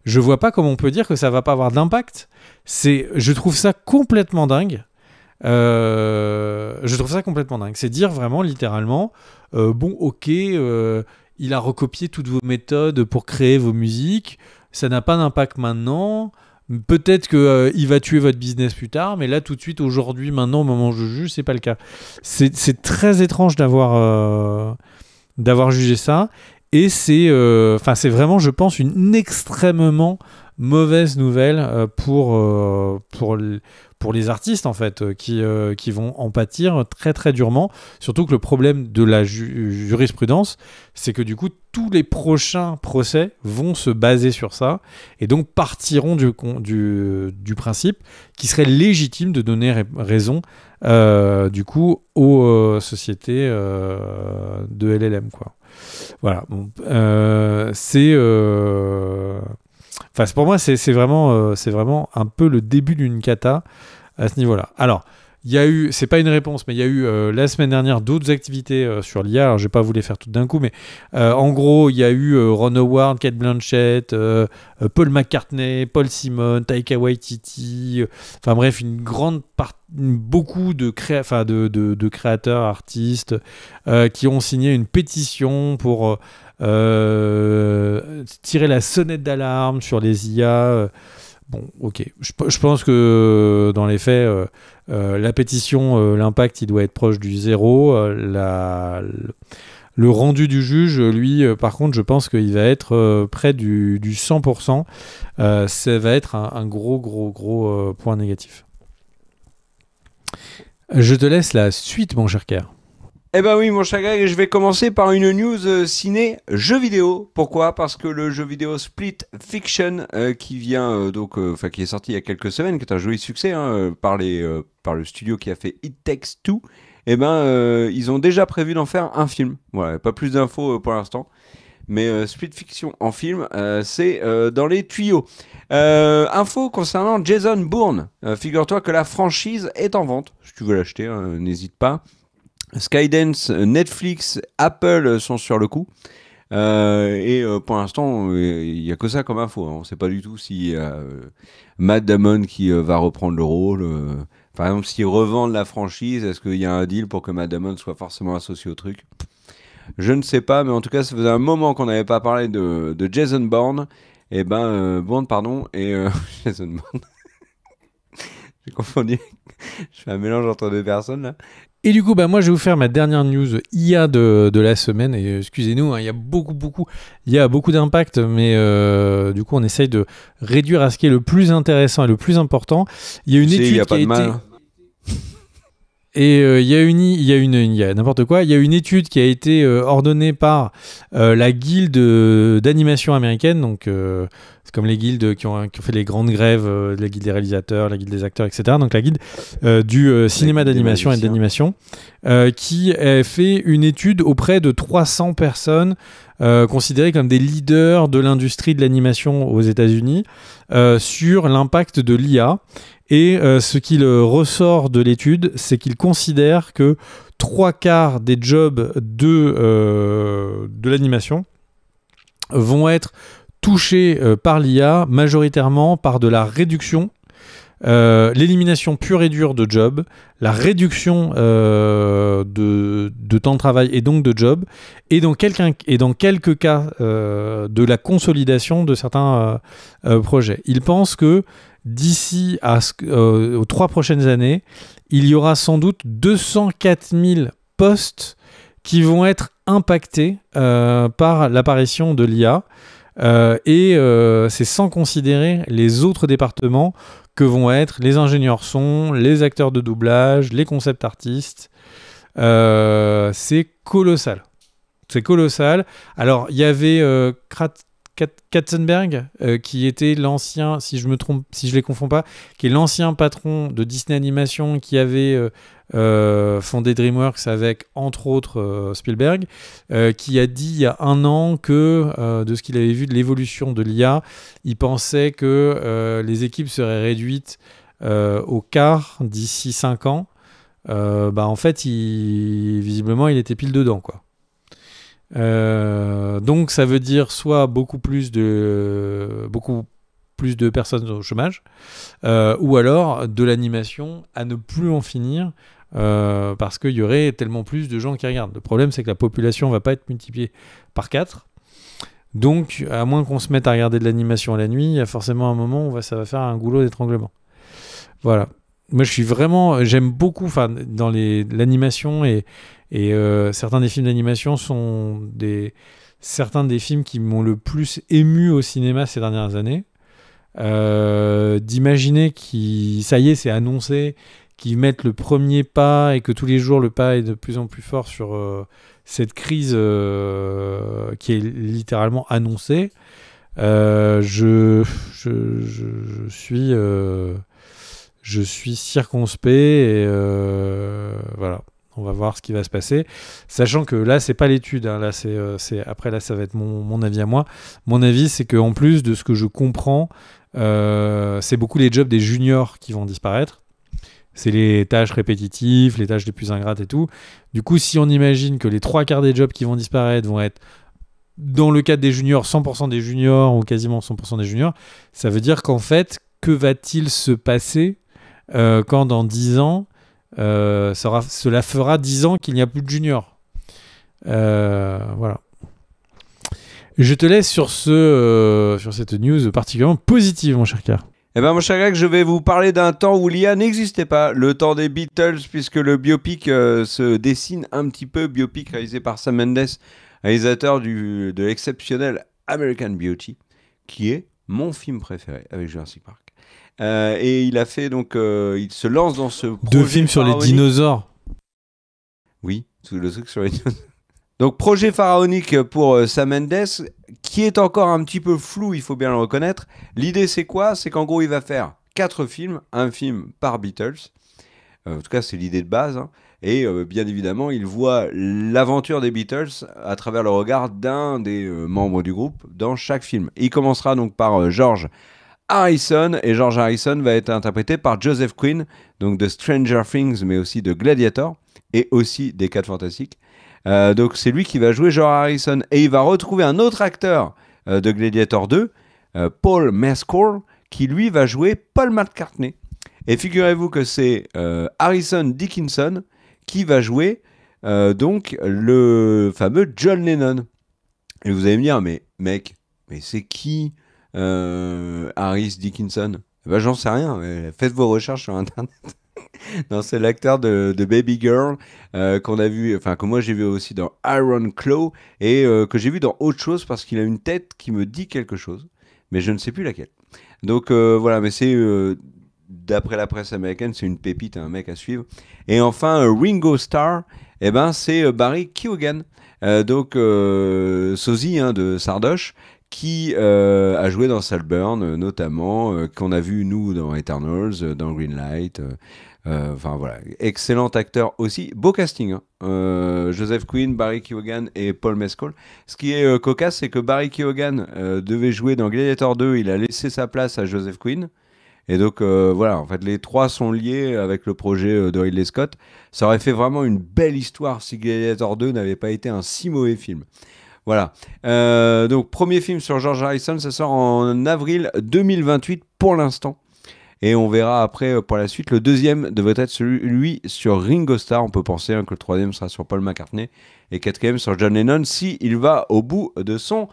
je vois pas comment on peut dire que ça va pas avoir d'impact. Je trouve ça complètement dingue. C'est dire vraiment, littéralement, ok, il a recopié toutes vos méthodes pour créer vos musiques. Ça n'a pas d'impact maintenant. Peut-être que il va tuer votre business plus tard, mais là tout de suite, aujourd'hui, maintenant, au moment où je juge, c'est pas le cas. C'est très étrange d'avoir jugé ça, et c'est vraiment, je pense, une extrêmement mauvaise nouvelle pour les artistes en fait qui vont en pâtir très très durement, surtout que le problème de la jurisprudence, c'est que du coup tous les prochains procès vont se baser sur ça et donc partiront du principe qu'il serait légitime de donner raison du coup aux sociétés de LLM quoi. Voilà, bon, Enfin, pour moi, c'est vraiment un peu le début d'une cata à ce niveau-là. Alors, il y a eu, c'est pas une réponse, mais il y a eu la semaine dernière d'autres activités sur l'IA. Alors, je vais pas vous les faire toutes d'un coup, mais en gros, il y a eu Ron Howard, Cate Blanchett, Paul McCartney, Paul Simon, Taika Waititi. Enfin bref, beaucoup de créateurs, artistes qui ont signé une pétition pour tirer la sonnette d'alarme sur les IA. Bon, ok. Je pense que dans les faits, la pétition, l'impact, il doit être proche du zéro. Le rendu du juge, lui, par contre, je pense qu'il va être près du 100%. Ça va être un gros point négatif. Je te laisse la suite, mon cher Kerr. Eh ben oui, mon cher Greg, je vais commencer par une news ciné jeu vidéo. Pourquoi ? Parce que le jeu vidéo Split Fiction, qui vient qui est sorti il y a quelques semaines, qui est un joli succès par le studio qui a fait It Takes Two, ils ont déjà prévu d'en faire un film. Voilà, pas plus d'infos pour l'instant. Mais Split Fiction en film, c'est dans les tuyaux. Info concernant Jason Bourne. Figure-toi que la franchise est en vente. Si tu veux l'acheter, n'hésite pas. Skydance, Netflix, Apple sont sur le coup. Pour l'instant, il n'y a que ça comme info. On ne sait pas du tout si Matt Damon qui va reprendre le rôle. Par exemple, s'ils revendent la franchise, est-ce qu'il y a un deal pour que Matt Damon soit forcément associé au truc ? Je ne sais pas, mais en tout cas, ça faisait un moment qu'on n'avait pas parlé de Jason Bourne. Bourne, pardon, et Jason Bourne. J'ai confondu. Je fais un mélange entre deux personnes là. Et du coup, moi, je vais vous faire ma dernière news IA de la semaine. Et excusez-nous, il y a beaucoup d'impact, mais du coup, on essaye de réduire à ce qui est le plus intéressant et le plus important. Il y a une étude qui a été... Et il y a n'importe quoi. Il y a une étude qui a été ordonnée par la guilde d'animation américaine. Donc, c'est comme les guildes qui ont fait les grandes grèves, la guilde des réalisateurs, la guilde des acteurs, etc. Donc, la guilde du cinéma d'animation et d'animation, qui a fait une étude auprès de 300 personnes considérées comme des leaders de l'industrie de l'animation aux États-Unis sur l'impact de l'IA. Et ce qu'il ressort de l'étude, c'est qu'il considère que 3/4 des jobs de l'animation vont être touchés par l'IA, majoritairement par de la réduction, l'élimination pure et dure de jobs, la réduction de temps de travail et donc de jobs, et dans quelques cas de la consolidation de certains projets. Il pense que d'ici aux 3 prochaines années, il y aura sans doute 204 000 postes qui vont être impactés par l'apparition de l'IA. C'est sans considérer les autres départements que vont être les ingénieurs son, les acteurs de doublage, les concept artistes. C'est colossal. C'est colossal. Alors, il y avait Katzenberg, qui était l'ancien, si je les confonds pas, qui est l'ancien patron de Disney Animation, qui avait fondé DreamWorks avec, entre autres, Spielberg, qui a dit il y a 1 an que, de ce qu'il avait vu de l'évolution de l'IA, il pensait que les équipes seraient réduites au quart d'ici 5 ans. En fait, visiblement, il était pile dedans, quoi. Donc ça veut dire soit beaucoup plus de personnes au chômage, ou alors de l'animation à ne plus en finir, parce qu'il y aurait tellement plus de gens qui regardent. Le problème, c'est que la population va pas être multipliée par 4. Donc, à moins qu'on se mette à regarder de l'animation à la nuit, il y a forcément un moment où ça va faire un goulot d'étranglement. Voilà. Moi, j'aime beaucoup dans l'animation et certains des films d'animation sont certains des films qui m'ont le plus ému au cinéma ces dernières années. D'imaginer ça y est, c'est annoncé, qu'ils mettent le premier pas et que tous les jours le pas est de plus en plus fort sur cette crise qui est littéralement annoncée. Je suis circonspect et voilà. On va voir ce qui va se passer, sachant que là c'est pas l'étude, hein. Là après là ça va être mon avis à moi. Mon avis c'est qu'en plus de ce que je comprends, c'est beaucoup les jobs des juniors qui vont disparaître. C'est les tâches répétitives, les tâches les plus ingrates et tout. Du coup, si on imagine que les 3/4 des jobs qui vont disparaître vont être, dans le cadre des juniors, 100% des juniors ou quasiment 100% des juniors, ça veut dire qu'en fait, que va-t-il se passer quand dans 10 ans, cela fera 10 ans qu'il n'y a plus de juniors. Voilà. Je te laisse sur cette news particulièrement positive, mon cher Car. Eh bien, mon cher Greg, je vais vous parler d'un temps où l'IA n'existait pas, le temps des Beatles, puisque le biopic se dessine un petit peu, biopic réalisé par Sam Mendes, réalisateur de l'exceptionnel American Beauty, qui est mon film préféré avec Jurassic Park. Et il a fait donc, il se lance dans ce projet. 2 films sur les dinosaures. Oui, le truc sur les dinosaures. Donc, projet pharaonique pour Sam Mendes, qui est encore un petit peu flou, il faut bien le reconnaître. L'idée, c'est quoi? C'est qu'en gros, il va faire 4 films, un film par Beatles. En tout cas, c'est l'idée de base. Hein. Et bien évidemment, il voit l'aventure des Beatles à travers le regard d'un des membres du groupe dans chaque film. Et il commencera donc par George Harrison, et George Harrison va être interprété par Joseph Quinn, donc de Stranger Things, mais aussi de Gladiator, et aussi des 4 Fantastiques. Donc c'est lui qui va jouer George Harrison, et il va retrouver un autre acteur de Gladiator 2, Paul Mescal, qui lui va jouer Paul McCartney. Et figurez-vous que c'est Harrison Dickinson qui va jouer donc le fameux John Lennon. Et vous allez me dire, mais mec, mais c'est qui Harris Dickinson? Ben, j'en sais rien, faites vos recherches sur internet. Non, c'est l'acteur de Baby Girl qu'on a vu, enfin que moi j'ai vu aussi dans Iron Claw et que j'ai vu dans autre chose parce qu'il a une tête qui me dit quelque chose, mais je ne sais plus laquelle. Donc voilà, mais c'est d'après la presse américaine, c'est une pépite, un mec à suivre. Et enfin Ringo Starr, eh ben c'est Barry Keoghan, donc sosie de Sardoche, qui a joué dans Saltburn notamment, qu'on a vu nous dans Eternals, dans Greenlight. Enfin voilà, excellent acteur aussi, beau casting. Hein. Joseph Quinn, Barry Keoghan et Paul Mescal. Ce qui est cocasse, c'est que Barry Keoghan devait jouer dans Gladiator 2, il a laissé sa place à Joseph Quinn. Et donc voilà, en fait les 3 sont liés avec le projet de Ridley Scott. Ça aurait fait vraiment une belle histoire si Gladiator 2 n'avait pas été un si mauvais film. Voilà. Donc premier film sur George Harrison, ça sort en avril 2028 pour l'instant. Et on verra après pour la suite. Le deuxième devrait être celui sur Ringo Starr. On peut penser que le troisième sera sur Paul McCartney et quatrième sur John Lennon s'il va au bout de son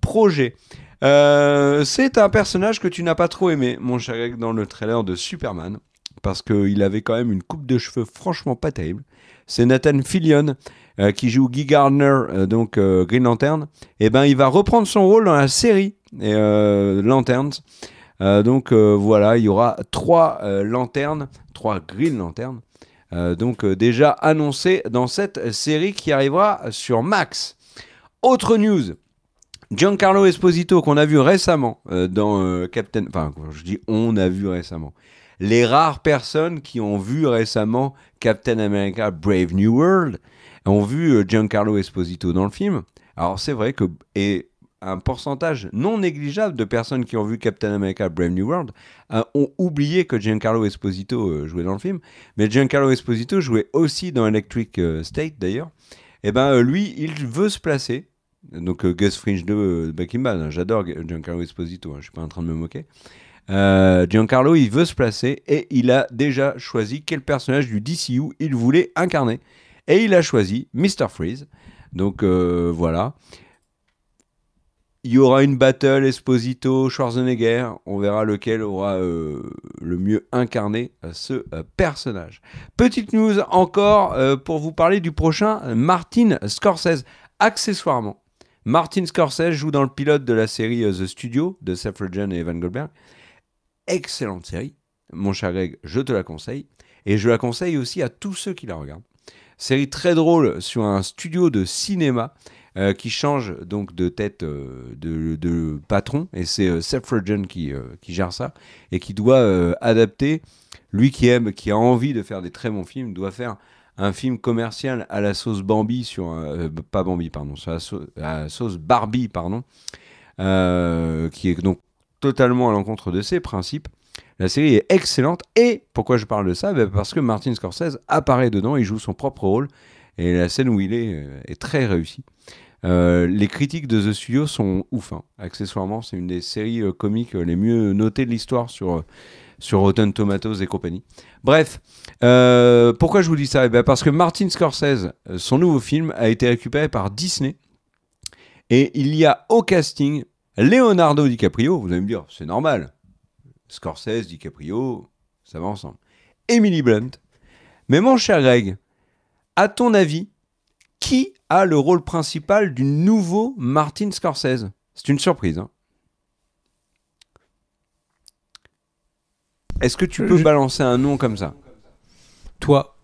projet. C'est un personnage que tu n'as pas trop aimé, mon cher Greg, dans le trailer de Superman, parce qu'il avait quand même une coupe de cheveux franchement pas terrible. C'est Nathan Fillion qui joue Guy Gardner, donc Green Lantern. Et ben il va reprendre son rôle dans la série Lanterns. Donc voilà, il y aura 3 lanternes, 3 Green Lanterns, donc déjà annoncées dans cette série qui arrivera sur Max. Autre news, Giancarlo Esposito qu'on a vu récemment dans Captain... Enfin, je dis on a vu récemment. Les rares personnes qui ont vu récemment Captain America Brave New World ont vu Giancarlo Esposito dans le film. Alors c'est vrai que... un pourcentage non négligeable de personnes qui ont vu Captain America Brave New World ont oublié que Giancarlo Esposito jouait dans le film. Mais Giancarlo Esposito jouait aussi dans Electric State d'ailleurs. Et ben lui, il veut se placer. Donc Gus Fring de Breaking Bad, hein, j'adore Giancarlo Esposito, hein, je suis pas en train de me moquer. Giancarlo, il veut se placer et il a déjà choisi quel personnage du DCU il voulait incarner. Et il a choisi Mr. Freeze. Donc voilà. Il y aura une battle Esposito Schwarzenegger. On verra lequel aura le mieux incarné ce personnage. Petite news encore pour vous parler du prochain Martin Scorsese. Accessoirement, Martin Scorsese joue dans le pilote de la série The Studio de Seth Rogen et Evan Goldberg. Excellente série. Mon cher Greg, je te la conseille. Et je la conseille aussi à tous ceux qui la regardent. Série très drôle sur un studio de cinéma qui change donc de tête de patron. Et c'est Seth Rogen qui gère ça et qui doit adapter. Lui qui a envie de faire des très bons films, doit faire un film commercial à la sauce Bambi sur pas Bambi pardon, sur la sauce Barbie pardon, qui est donc totalement à l'encontre de ses principes. La série est excellente et pourquoi je parle de ça ? Parce que Martin Scorsese apparaît dedans, il joue son propre rôle et la scène où il est très réussie. Les critiques de The Studio sont ouf, hein. Accessoirement, c'est une des séries comiques les mieux notées de l'histoire sur Rotten Tomatoes et compagnie. Bref, pourquoi je vous dis ça ? Parce que Martin Scorsese, son nouveau film a été récupéré par Disney et il y a au casting Leonardo DiCaprio. Vous allez me dire, c'est normal. Scorsese, DiCaprio, ça va ensemble. Emily Blunt. Mais mon cher Greg, à ton avis, qui a le rôle principal du nouveau Martin Scorsese ? C'est une surprise, hein. Est-ce que tu peux balancer un nom comme ça ? Toi.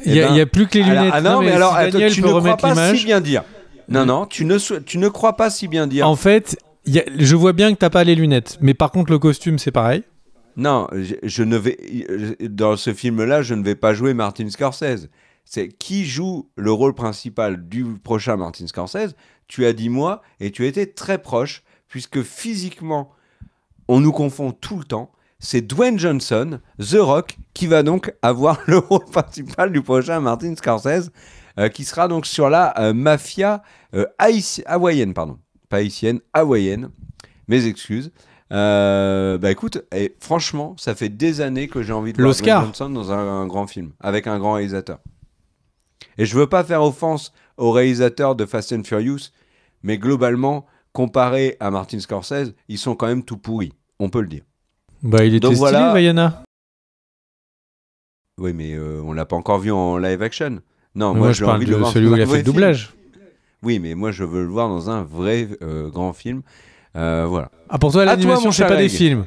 Il n'y a plus que les lunettes. Ah non, mais alors, si Daniel tu peut ne crois remettre pas l'image. si bien dire. Non, tu ne crois pas si bien dire. En fait, je vois bien que tu n'as pas les lunettes. Mais par contre, le costume, c'est pareil. Non, je ne vais... Dans ce film-là, je ne vais pas jouer Martin Scorsese. C'est qui joue le rôle principal du prochain Martin Scorsese. Tu as dit moi, et tu étais très proche, puisque physiquement, on nous confond tout le temps. C'est Dwayne Johnson, The Rock, qui va donc avoir le rôle principal du prochain Martin Scorsese, qui sera donc sur la mafia hawaïenne, pardon. Pas haïtienne, hawaïenne. Mes excuses. Écoute, franchement, ça fait des années que j'ai envie de voir Dwayne Johnson dans un grand film, avec un grand réalisateur. Et je veux pas faire offense au réalisateur de Fast and Furious, mais globalement, comparé à Martin Scorsese, ils sont quand même tout pourris, on peut le dire. Bah, il était donc, stylé, voilà... Vaiana. Oui, mais on l'a pas encore vu en live action. Non, moi je parle de celui où il a fait le doublage. Oui, mais moi je veux le voir dans un vrai grand film. Voilà. Ah, pour toi, l'animation, c'est pas des films.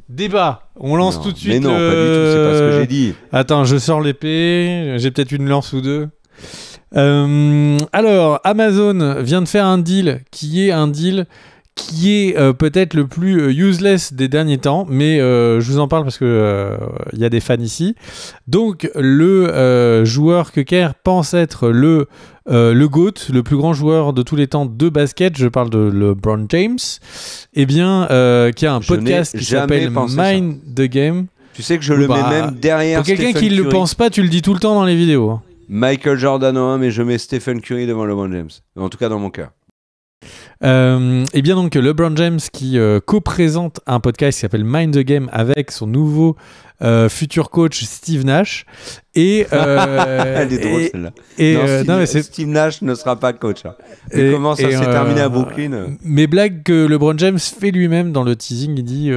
Débat. On lance tout de suite. Mais non, pas du tout, c'est pas ce que j'ai dit. Attends, je sors l'épée. J'ai peut-être une lance ou deux. Alors, Amazon vient de faire un deal qui est peut-être le plus useless des derniers temps, mais je vous en parle parce que y a des fans ici. Donc, le joueur que Kerr pense être le GOAT, le plus grand joueur de tous les temps de basket, je parle de LeBron James, eh bien, qui a un podcast qui s'appelle Mind the Game. Tu sais que je le mets même derrière pour quelqu'un qui ne le pense pas, tu le dis tout le temps dans les vidéos. Michael Jordan en 1, mais je mets Stephen Curry devant LeBron James. En tout cas, dans mon cœur. Et bien donc LeBron James qui co-présente un podcast qui s'appelle Mind the Game avec son nouveau futur coach Steve Nash et elle est drôle celle-là. Non, Steve Nash ne sera pas coach, hein. Et comment ça s'est terminé à Brooklyn. Mes blagues que LeBron James fait lui-même dans le teasing, il dit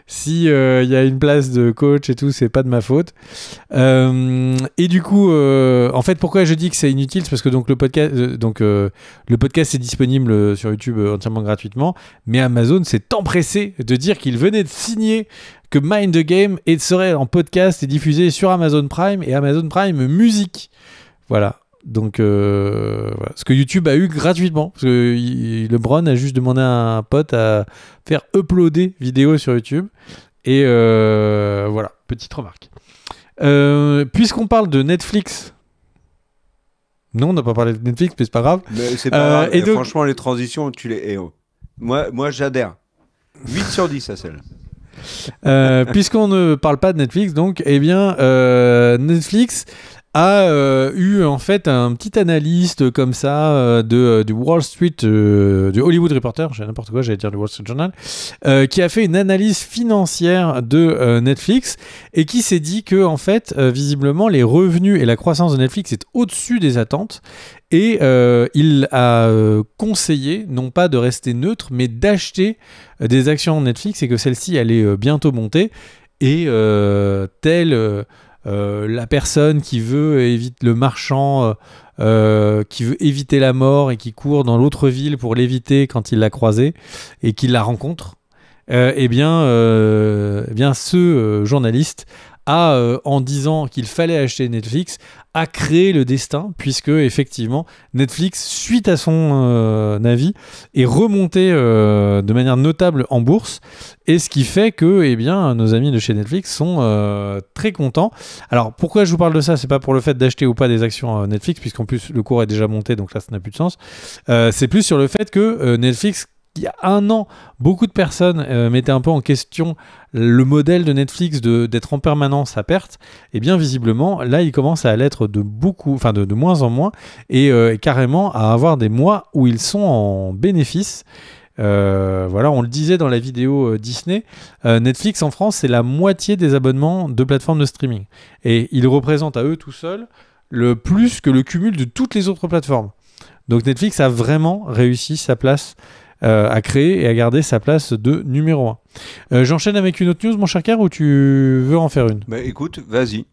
si y a une place de coach et tout, c'est pas de ma faute. Et du coup en fait pourquoi je dis que c'est inutile, c'est parce que donc le podcast est disponible sur YouTube entièrement gratuitement, mais Amazon s'est empressé de dire qu'il venait de signer que Mind the Game serait en podcast et diffusé sur Amazon Prime et Amazon Prime Music. Voilà. Donc, voilà. Ce que YouTube a eu gratuitement. Parce que LeBron a juste demandé à un pote à faire uploader vidéo sur YouTube. Et voilà, petite remarque. Puisqu'on parle de Netflix... Non, on n'a pas parlé de Netflix, mais c'est pas grave. Mais c'est pas grave. Et donc... Franchement, les transitions, tu les... Moi, j'adhère. 8 sur 10 à celle. Puisqu'on ne parle pas de Netflix, donc, eh bien, Netflix a eu en fait un petit analyste comme ça du Wall Street, du Hollywood Reporter, j'ai n'importe quoi, j'allais dire du Wall Street Journal, qui a fait une analyse financière de Netflix et qui s'est dit que en fait, visiblement, les revenus et la croissance de Netflix est au-dessus des attentes. Et il a conseillé, non pas de rester neutre, mais d'acheter des actions Netflix et que celle-ci allait bientôt monter. Et telle la personne qui veut éviter le marchand qui veut éviter la mort et qui court dans l'autre ville pour l'éviter quand il l'a croisée et qu'il la rencontre, eh bien ce journaliste a, en disant qu'il fallait acheter Netflix, a créé le destin, puisque effectivement Netflix, suite à son avis, est remonté de manière notable en bourse, et ce qui fait que eh bien, nos amis de chez Netflix sont très contents. Alors pourquoi je vous parle de ça, c'est pas pour le fait d'acheter ou pas des actions Netflix, puisqu'en plus le cours est déjà monté, donc là ça n'a plus de sens. C'est plus sur le fait que Netflix, il y a un an, beaucoup de personnes mettaient un peu en question le modèle de Netflix d'être en permanence à perte. Et bien visiblement, là, il commence à l'être de moins en moins et carrément à avoir des mois où ils sont en bénéfice. Voilà, on le disait dans la vidéo Disney, Netflix en France, c'est la moitié des abonnements de plateformes de streaming. Et ils représentent à eux tout seuls le plus que le cumul de toutes les autres plateformes. Donc Netflix a vraiment réussi sa place à créer et à garder sa place de numéro 1. J'enchaîne avec une autre news, mon cher Car, ou tu veux en faire une ? Bah écoute, vas-y.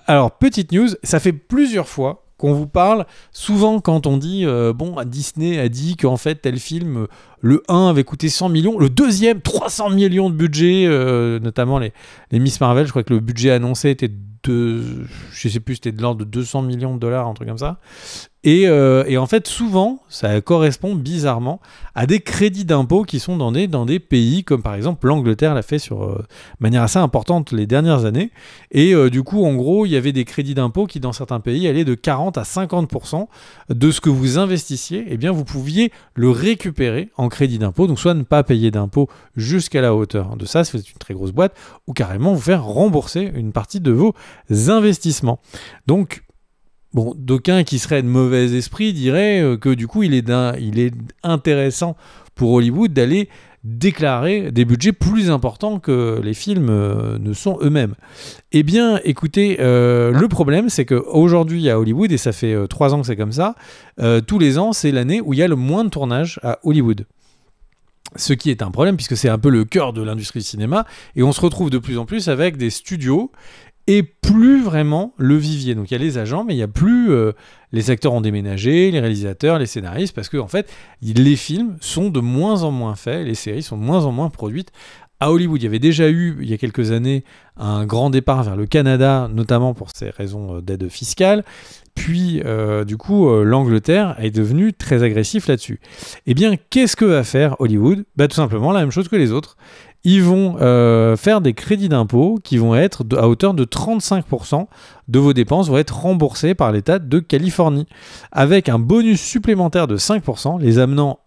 Alors, petite news, ça fait plusieurs fois qu'on vous parle, souvent quand on dit Disney a dit qu'en fait tel film, le 1 avait coûté 100 millions, le deuxième 300 millions de budget, notamment les Miss Marvel, je crois que le budget annoncé était je sais plus, c'était de l'ordre de 200 millions de dollars, un truc comme ça. Et en fait, souvent, ça correspond bizarrement à des crédits d'impôt qui sont dans des pays comme par exemple l'Angleterre l'a fait de manière assez importante les dernières années. Et du coup, en gros, il y avait des crédits d'impôt qui, dans certains pays, allaient de 40 à 50% de ce que vous investissiez. Eh bien, vous pouviez le récupérer en crédit d'impôt. Donc, soit ne pas payer d'impôt jusqu'à la hauteur de ça, si vous êtes une très grosse boîte, ou carrément vous faire rembourser une partie de vos investissements. Donc, bon, d'aucuns qui seraient de mauvais esprit diraient que du coup, il est intéressant pour Hollywood d'aller déclarer des budgets plus importants que les films ne sont eux-mêmes. Eh bien, écoutez, le problème, c'est qu'aujourd'hui, à Hollywood, et ça fait 3 ans que c'est comme ça, tous les ans, c'est l'année où il y a le moins de tournage à Hollywood. Ce qui est un problème, puisque c'est un peu le cœur de l'industrie du cinéma, et on se retrouve de plus en plus avec des studios et plus vraiment le vivier. Donc il y a les agents, mais il n'y a plus les acteurs ont déménagé, les réalisateurs, les scénaristes, parce que en fait, les films sont de moins en moins faits, les séries sont de moins en moins produites à Hollywood. Il y avait déjà eu, il y a quelques années, un grand départ vers le Canada, notamment pour ces raisons d'aide fiscale. Puis, du coup, l'Angleterre est devenue très agressif là-dessus. Eh bien, qu'est-ce que va faire Hollywood ? Bah, tout simplement la même chose que les autres. Ils vont faire des crédits d'impôt qui vont être à hauteur de 35% de vos dépenses vont être remboursées par l'État de Californie, avec un bonus supplémentaire de 5%, les amenant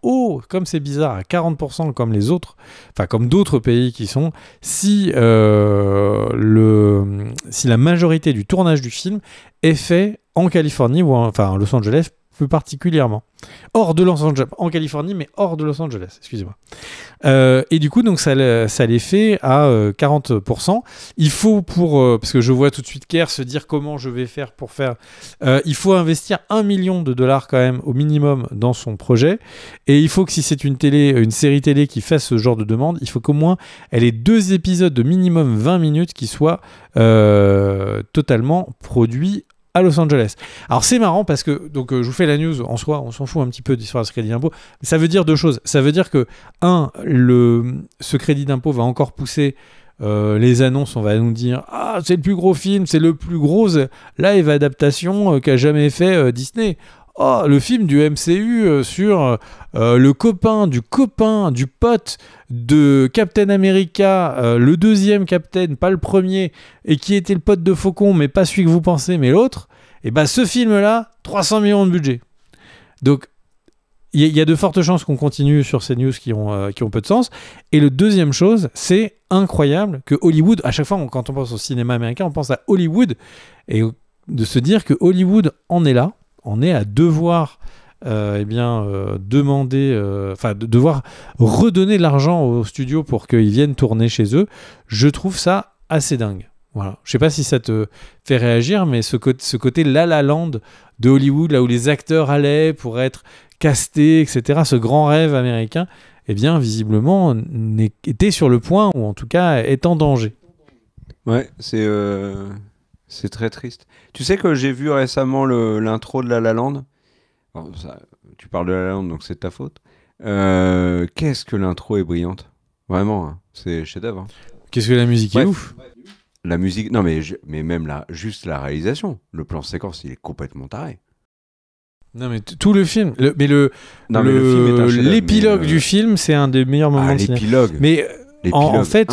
comme c'est bizarre, à 40% comme les autres, enfin comme d'autres pays qui sont, si la majorité du tournage du film est fait en Californie, ou enfin Los Angeles plus particulièrement. Hors de Los Angeles, en Californie, mais hors de Los Angeles, excusez-moi. Et du coup, donc, ça les fait à 40%. Il faut, parce que je vois tout de suite Kerr se dire comment je vais faire pour faire... il faut investir $1 million quand même, au minimum, dans son projet. Et il faut que si c'est une série télé qui fasse ce genre de demande, il faut qu'au moins elle ait 2 épisodes de minimum 20 minutes qui soient totalement produits à Los Angeles. Alors c'est marrant parce que, donc je vous fais la news en soi, on s'en fout un petit peu d'histoire de ce crédit d'impôt, mais ça veut dire 2 choses. Ça veut dire que, ce crédit d'impôt va encore pousser les annonces, on va nous dire « Ah, c'est le plus gros film, c'est le plus gros live adaptation qu'a jamais fait Disney ». Oh, le film du MCU sur le copain du pote de Captain America, le deuxième Captain, pas le premier, et qui était le pote de Faucon, mais pas celui que vous pensez, mais l'autre, et bah ce film-là, 300 millions de budget. Donc, il y a de fortes chances qu'on continue sur ces news qui ont peu de sens. Et le deuxième chose, c'est incroyable que Hollywood, à chaque fois, quand on pense au cinéma américain, on pense à Hollywood, et de se dire que Hollywood en est là, en est à devoir demander, devoir redonner de l'argent aux studios pour qu'ils viennent tourner chez eux. Je trouve ça assez dingue. Voilà. Je sais pas si ça te fait réagir, mais ce côté La La Land de Hollywood, là où les acteurs allaient pour être castés, etc., ce grand rêve américain, eh bien, visiblement, était sur le point, ou en tout cas, est en danger. Ouais, c'est très triste. Tu sais que j'ai vu récemment l'intro de La La Land. Alors, tu parles de La La Land, donc c'est de ta faute. Qu'est-ce que l'intro est brillante. Vraiment, hein, c'est chef-d'œuvre. Hein. Qu'est-ce que la musique est ouf. La musique, non mais même juste la réalisation, le plan séquence, il est complètement taré. Non mais tout le film, le film est un chef-d'œuvre, l'épilogue du film, c'est un des meilleurs moments de cinéma. L'épilogue. Mais en fait,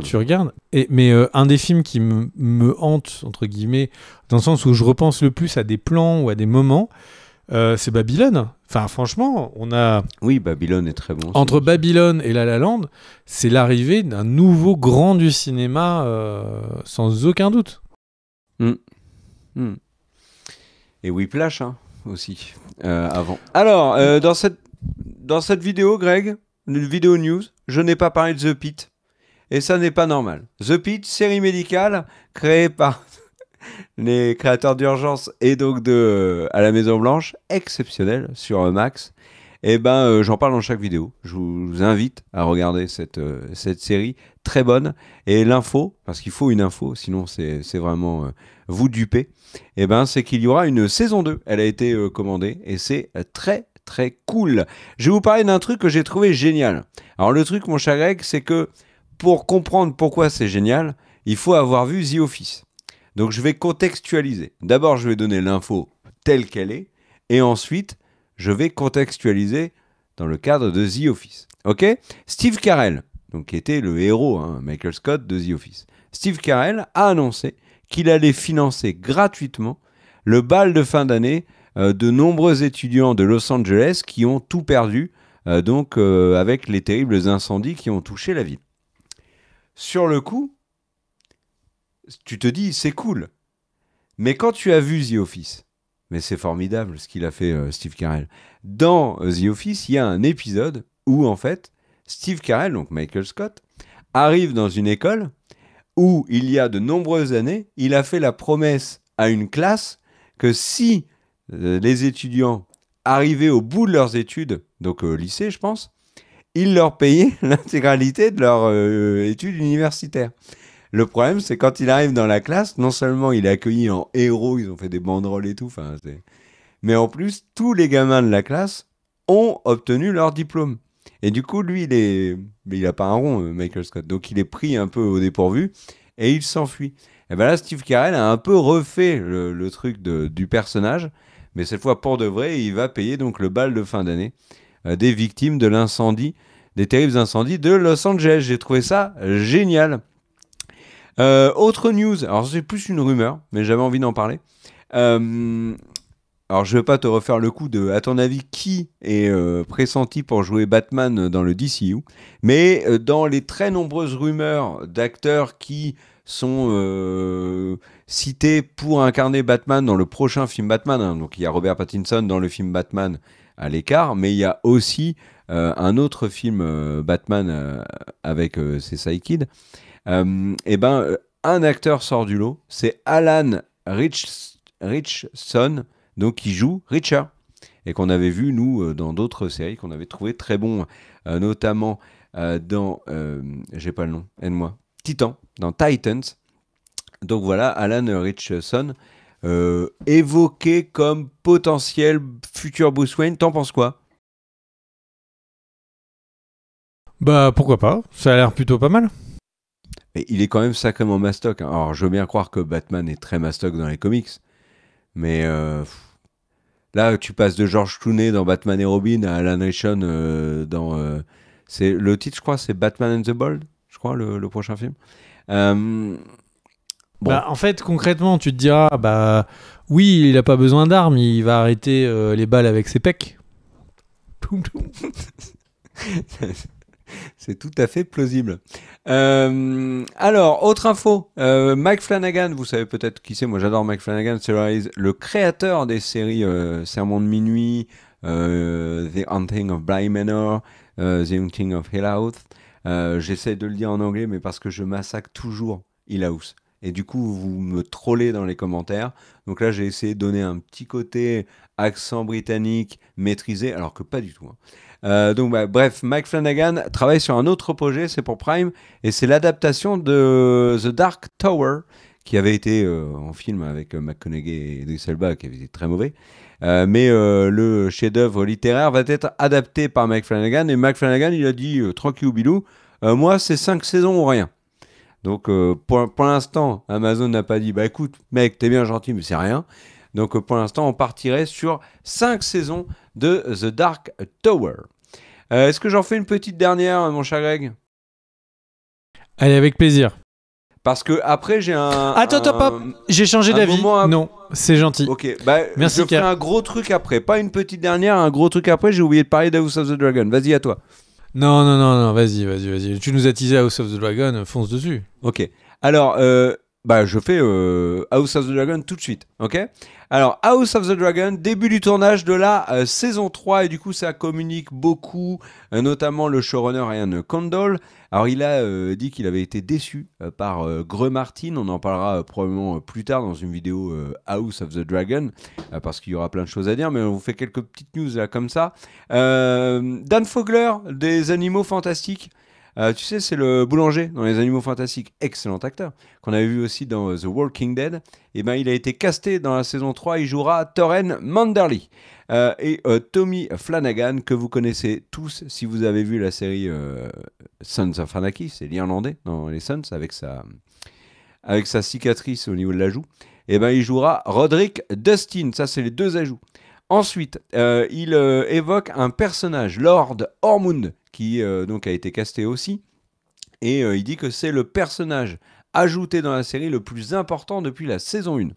tu regardes, mais un des films qui me hante entre guillemets, dans le sens où je repense le plus à des plans ou à des moments, c'est Babylone. Enfin, franchement, on a. Oui, Babylone est très bon. Entre Babylone et La La Land, c'est l'arrivée d'un nouveau grand du cinéma, sans aucun doute. Et Whiplash, hein, aussi, avant. Alors, dans cette vidéo, Greg, une vidéo news, je n'ai pas parlé de The Pitt. Et ça n'est pas normal. The Pitt, série médicale créée par les créateurs d'Urgence et donc à la Maison Blanche, exceptionnelle sur Max. Et j'en parle dans chaque vidéo. Je vous invite à regarder cette série très bonne. Et l'info, parce qu'il faut une info, sinon c'est vraiment vous duper. C'est qu'il y aura une saison 2. Elle a été commandée et c'est très très cool. Je vais vous parler d'un truc que j'ai trouvé génial. Alors le truc, mon cher Greg, c'est que pour comprendre pourquoi c'est génial, il faut avoir vu The Office. Donc je vais contextualiser. D'abord, je vais donner l'info telle qu'elle est, et ensuite, je vais contextualiser dans le cadre de The Office. Ok ? Steve Carell, donc qui était le héros, Michael Scott de The Office. Steve Carell a annoncé qu'il allait financer gratuitement le bal de fin d'année de nombreux étudiants de Los Angeles qui ont tout perdu, avec les terribles incendies qui ont touché la ville. Sur le coup, tu te dis, c'est cool. Mais quand tu as vu The Office, mais c'est formidable ce qu'il a fait Steve Carell. Dans The Office, il y a un épisode où, en fait, Steve Carell, donc Michael Scott, arrive dans une école où, il y a de nombreuses années, il a fait la promesse à une classe que si les étudiants arrivaient au bout de leurs études, donc au lycée, je pense, il leur payait l'intégralité de leur études universitaires. Le problème, c'est quand il arrive dans la classe, non seulement il est accueilli en héros, ils ont fait des banderoles et tout, mais en plus, tous les gamins de la classe ont obtenu leur diplôme. Et du coup, lui, il n'a pas un rond, Michael Scott. Donc, il est pris un peu au dépourvu et il s'enfuit. Et bien là, Steve Carell a un peu refait le truc du personnage, mais cette fois, pour de vrai, il va payer donc le bal de fin d'année des victimes de l'incendie, des terribles incendies de Los Angeles. J'ai trouvé ça génial. Autre news, alors c'est plus une rumeur, mais j'avais envie d'en parler. Alors je vais pas te refaire le coup à ton avis, qui est pressenti pour jouer Batman dans le DCU, mais dans les très nombreuses rumeurs d'acteurs qui sont cités pour incarner Batman dans le prochain film Batman, donc il y a Robert Pattinson dans le film Batman à l'écart, mais il y a aussi un autre film Batman avec ses sidekicks. Un acteur sort du lot, c'est Alan Ritchson, donc qui joue Richard, et qu'on avait vu, nous, dans d'autres séries qu'on avait trouvé très bon, notamment dans, j'ai pas le nom, aide-moi, Titan, dans Titans. Donc voilà, Alan Ritchson, évoqué comme potentiel futur Bruce Wayne. T'en penses quoi ? Bah pourquoi pas, ça a l'air plutôt pas mal. Et il est quand même sacrément mastoc. Alors je veux bien croire que Batman est très mastoc dans les comics, mais là tu passes de George Clooney dans Batman et Robin à Alan Ritchson dans c'est le titre, je crois, c'est Batman and the Bold, je crois, le prochain film. Bon. En fait, concrètement, tu te diras, oui, il a pas besoin d'armes, il va arrêter les balles avec ses pecs. C'est tout à fait plausible. Alors, autre info. Mike Flanagan, vous savez peut-être qui c'est. Moi, j'adore Mike Flanagan. C'est le créateur des séries Sermon de minuit, The Haunting of Bly Manor, The Haunting of Hill House. J'essaie de le dire en anglais, mais parce que je massacre toujours Hill House. Et du coup, vous me trollez dans les commentaires. Donc là, j'ai essayé de donner un petit côté accent britannique maîtrisé, alors que pas du tout. Donc, bref, Mike Flanagan travaille sur un autre projet, c'est pour Prime, et c'est l'adaptation de The Dark Tower, qui avait été en film avec McConaughey et Idris Elba, qui avait été très mauvais. Mais le chef-d'œuvre littéraire va être adapté par Mike Flanagan, et Mike Flanagan, il a dit tranquille ou bilou, moi, c'est 5 saisons ou rien. Donc, pour l'instant, Amazon n'a pas dit, bah écoute, mec, t'es bien gentil, mais c'est rien. Donc, pour l'instant, on partirait sur 5 saisons de The Dark Tower. Est-ce que j'en fais une petite dernière, mon cher Greg ? Allez, avec plaisir. Parce que après, j'ai un... Attends, hop, j'ai changé d'avis. Non, c'est gentil. Ok, bah, merci. Je ferai un gros truc après. Pas une petite dernière, un gros truc après. J'ai oublié de parler d'House of the Dragon. Vas-y, à toi. Non, vas-y. Tu nous as teasé House of the Dragon, fonce dessus. Ok. Alors, je fais House of the Dragon tout de suite. Ok. Alors, House of the Dragon, début du tournage de la saison 3, et du coup, ça communique beaucoup, notamment le showrunner Ryan Condal. Alors, il a dit qu'il avait été déçu par Greux Martin. On en parlera probablement plus tard dans une vidéo House of the Dragon, parce qu'il y aura plein de choses à dire, mais on vous fait quelques petites news là comme ça. Dan Fogler, des Animaux Fantastiques. Tu sais, c'est le boulanger dans Les Animaux Fantastiques, excellent acteur, qu'on avait vu aussi dans The Walking Dead. Et ben, il a été casté dans la saison 3, il jouera Torren Manderly. Et Tommy Flanagan, que vous connaissez tous si vous avez vu la série Sons of Anarchy, c'est l'Irlandais dans les Sons, avec sa cicatrice au niveau de la joue. Et ben, il jouera Roderick Dustin, ça c'est les 2 ajouts. Ensuite, il évoque un personnage, Lord Ormond, qui donc a été casté aussi, et il dit que c'est le personnage ajouté dans la série le plus important depuis la saison 1.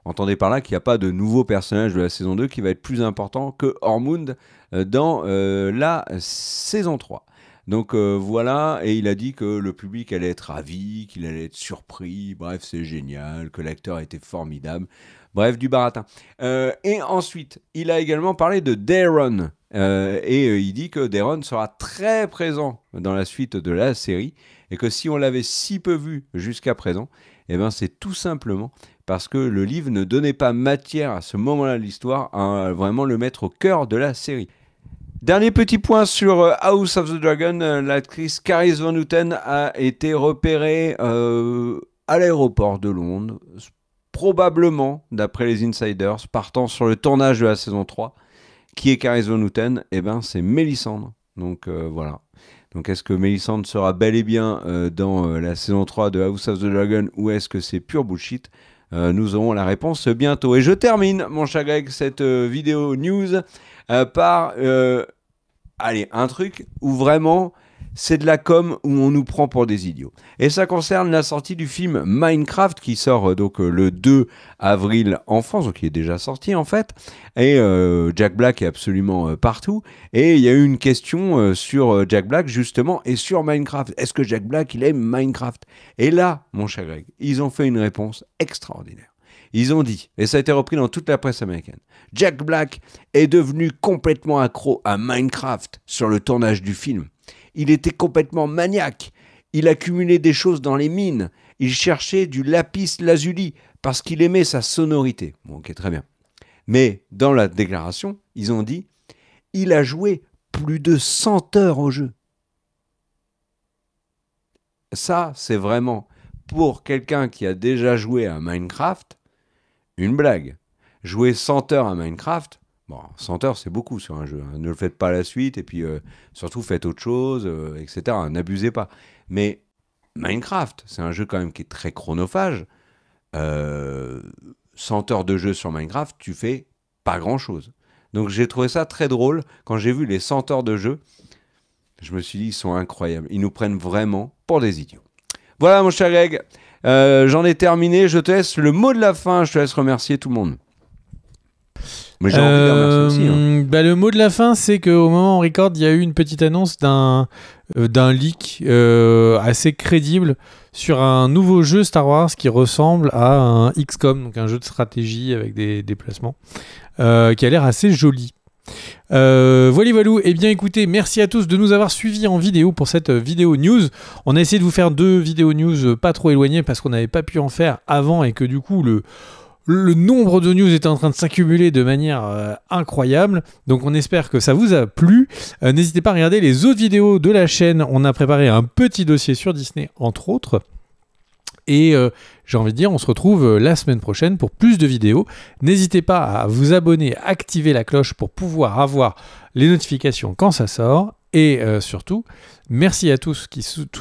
Entendez par là qu'il n'y a pas de nouveau personnage de la saison 2 qui va être plus important que Ormond dans la saison 3. Donc voilà, et il a dit que le public allait être ravi, qu'il allait être surpris, bref, c'est génial, que l'acteur était formidable. Bref, du baratin. Et ensuite, il a également parlé de Daron. Il dit que Daron sera très présent dans la suite de la série. Et que si on l'avait si peu vu jusqu'à présent, eh ben c'est tout simplement parce que le livre ne donnait pas matière à ce moment-là de l'histoire à vraiment le mettre au cœur de la série. Dernier petit point sur House of the Dragon. L'actrice Caris Van Houten a été repérée à l'aéroport de Londres, probablement, d'après les insiders, partant sur le tournage de la saison 3. Qui est Caris Van Houten ? Eh ben, c'est Mélisandre. Donc voilà. Donc est-ce que Mélisandre sera bel et bien dans la saison 3 de House of the Dragon, ou est-ce que c'est pure bullshit ? Nous aurons la réponse bientôt. Et je termine, mon cher Greg, cette vidéo news par un truc où vraiment c'est de la com, où on nous prend pour des idiots. Et ça concerne la sortie du film Minecraft, qui sort donc le 2 avril en France, donc il est déjà sorti en fait. Et Jack Black est absolument partout. Et il y a eu une question sur Jack Black justement, et sur Minecraft. Est-ce que Jack Black, il aime Minecraft ? Et là, mon cher Greg, ils ont fait une réponse extraordinaire. Ils ont dit, et ça a été repris dans toute la presse américaine, Jack Black est devenu complètement accro à Minecraft sur le tournage du film. Il était complètement maniaque. Il accumulait des choses dans les mines. Il cherchait du lapis lazuli parce qu'il aimait sa sonorité. Bon, ok, très bien. Mais dans la déclaration, ils ont dit « Il a joué plus de 100 heures au jeu ». Ça, c'est vraiment, pour quelqu'un qui a déjà joué à Minecraft, une blague. Jouer 100 heures à Minecraft, bon, 100 heures, c'est beaucoup sur un jeu. Hein. Ne le faites pas à la suite, et puis surtout faites autre chose, etc. N'abusez pas. Mais Minecraft, c'est un jeu quand même qui est très chronophage. 100 heures de jeu sur Minecraft, tu fais pas grand-chose. Donc j'ai trouvé ça très drôle. Quand j'ai vu les 100 heures de jeu, je me suis dit, ils sont incroyables. Ils nous prennent vraiment pour des idiots. Voilà, mon cher Greg. J'en ai terminé. Je te laisse le mot de la fin. Je te laisse remercier tout le monde. Mais j'ai envie de les remercier aussi. Hein. Bah, le mot de la fin, c'est qu'au moment où on record, il y a eu une petite annonce d'un leak assez crédible sur un nouveau jeu Star Wars qui ressemble à un XCOM, donc un jeu de stratégie avec des déplacements, qui a l'air assez joli. Voilou. Eh bien écoutez, merci à tous de nous avoir suivis en vidéo pour cette vidéo news. On a essayé de vous faire 2 vidéos news pas trop éloignées parce qu'on n'avait pas pu en faire avant et que du coup le nombre de news était en train de s'accumuler de manière incroyable. Donc on espère que ça vous a plu. N'hésitez pas à regarder les autres vidéos de la chaîne. On a préparé un petit dossier sur Disney entre autres. Et j'ai envie de dire, on se retrouve la semaine prochaine pour plus de vidéos. N'hésitez pas à vous abonner, à activer la cloche pour pouvoir avoir les notifications quand ça sort. Et surtout, merci à tous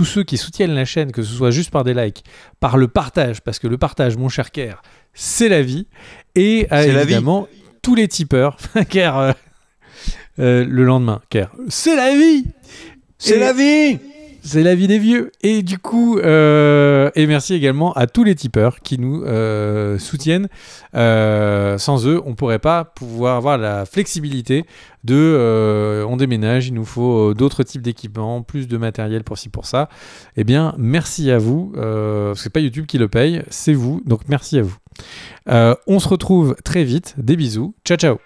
ceux qui soutiennent la chaîne, que ce soit juste par des likes, par le partage, parce que le partage, mon cher Ker, c'est la vie. Et évidemment, tous les tipeurs, Ker, le lendemain, Ker, c'est la vie. C'est la vie. C'est la vie des vieux. Et du coup, et merci également à tous les tipeurs qui nous soutiennent. Sans eux, on ne pourrait pas pouvoir avoir la flexibilité de on déménage, il nous faut d'autres types d'équipements, plus de matériel pour ci, pour ça. Eh bien, merci à vous. C'est pas YouTube qui le paye, c'est vous. Donc merci à vous. On se retrouve très vite. Des bisous. Ciao, ciao.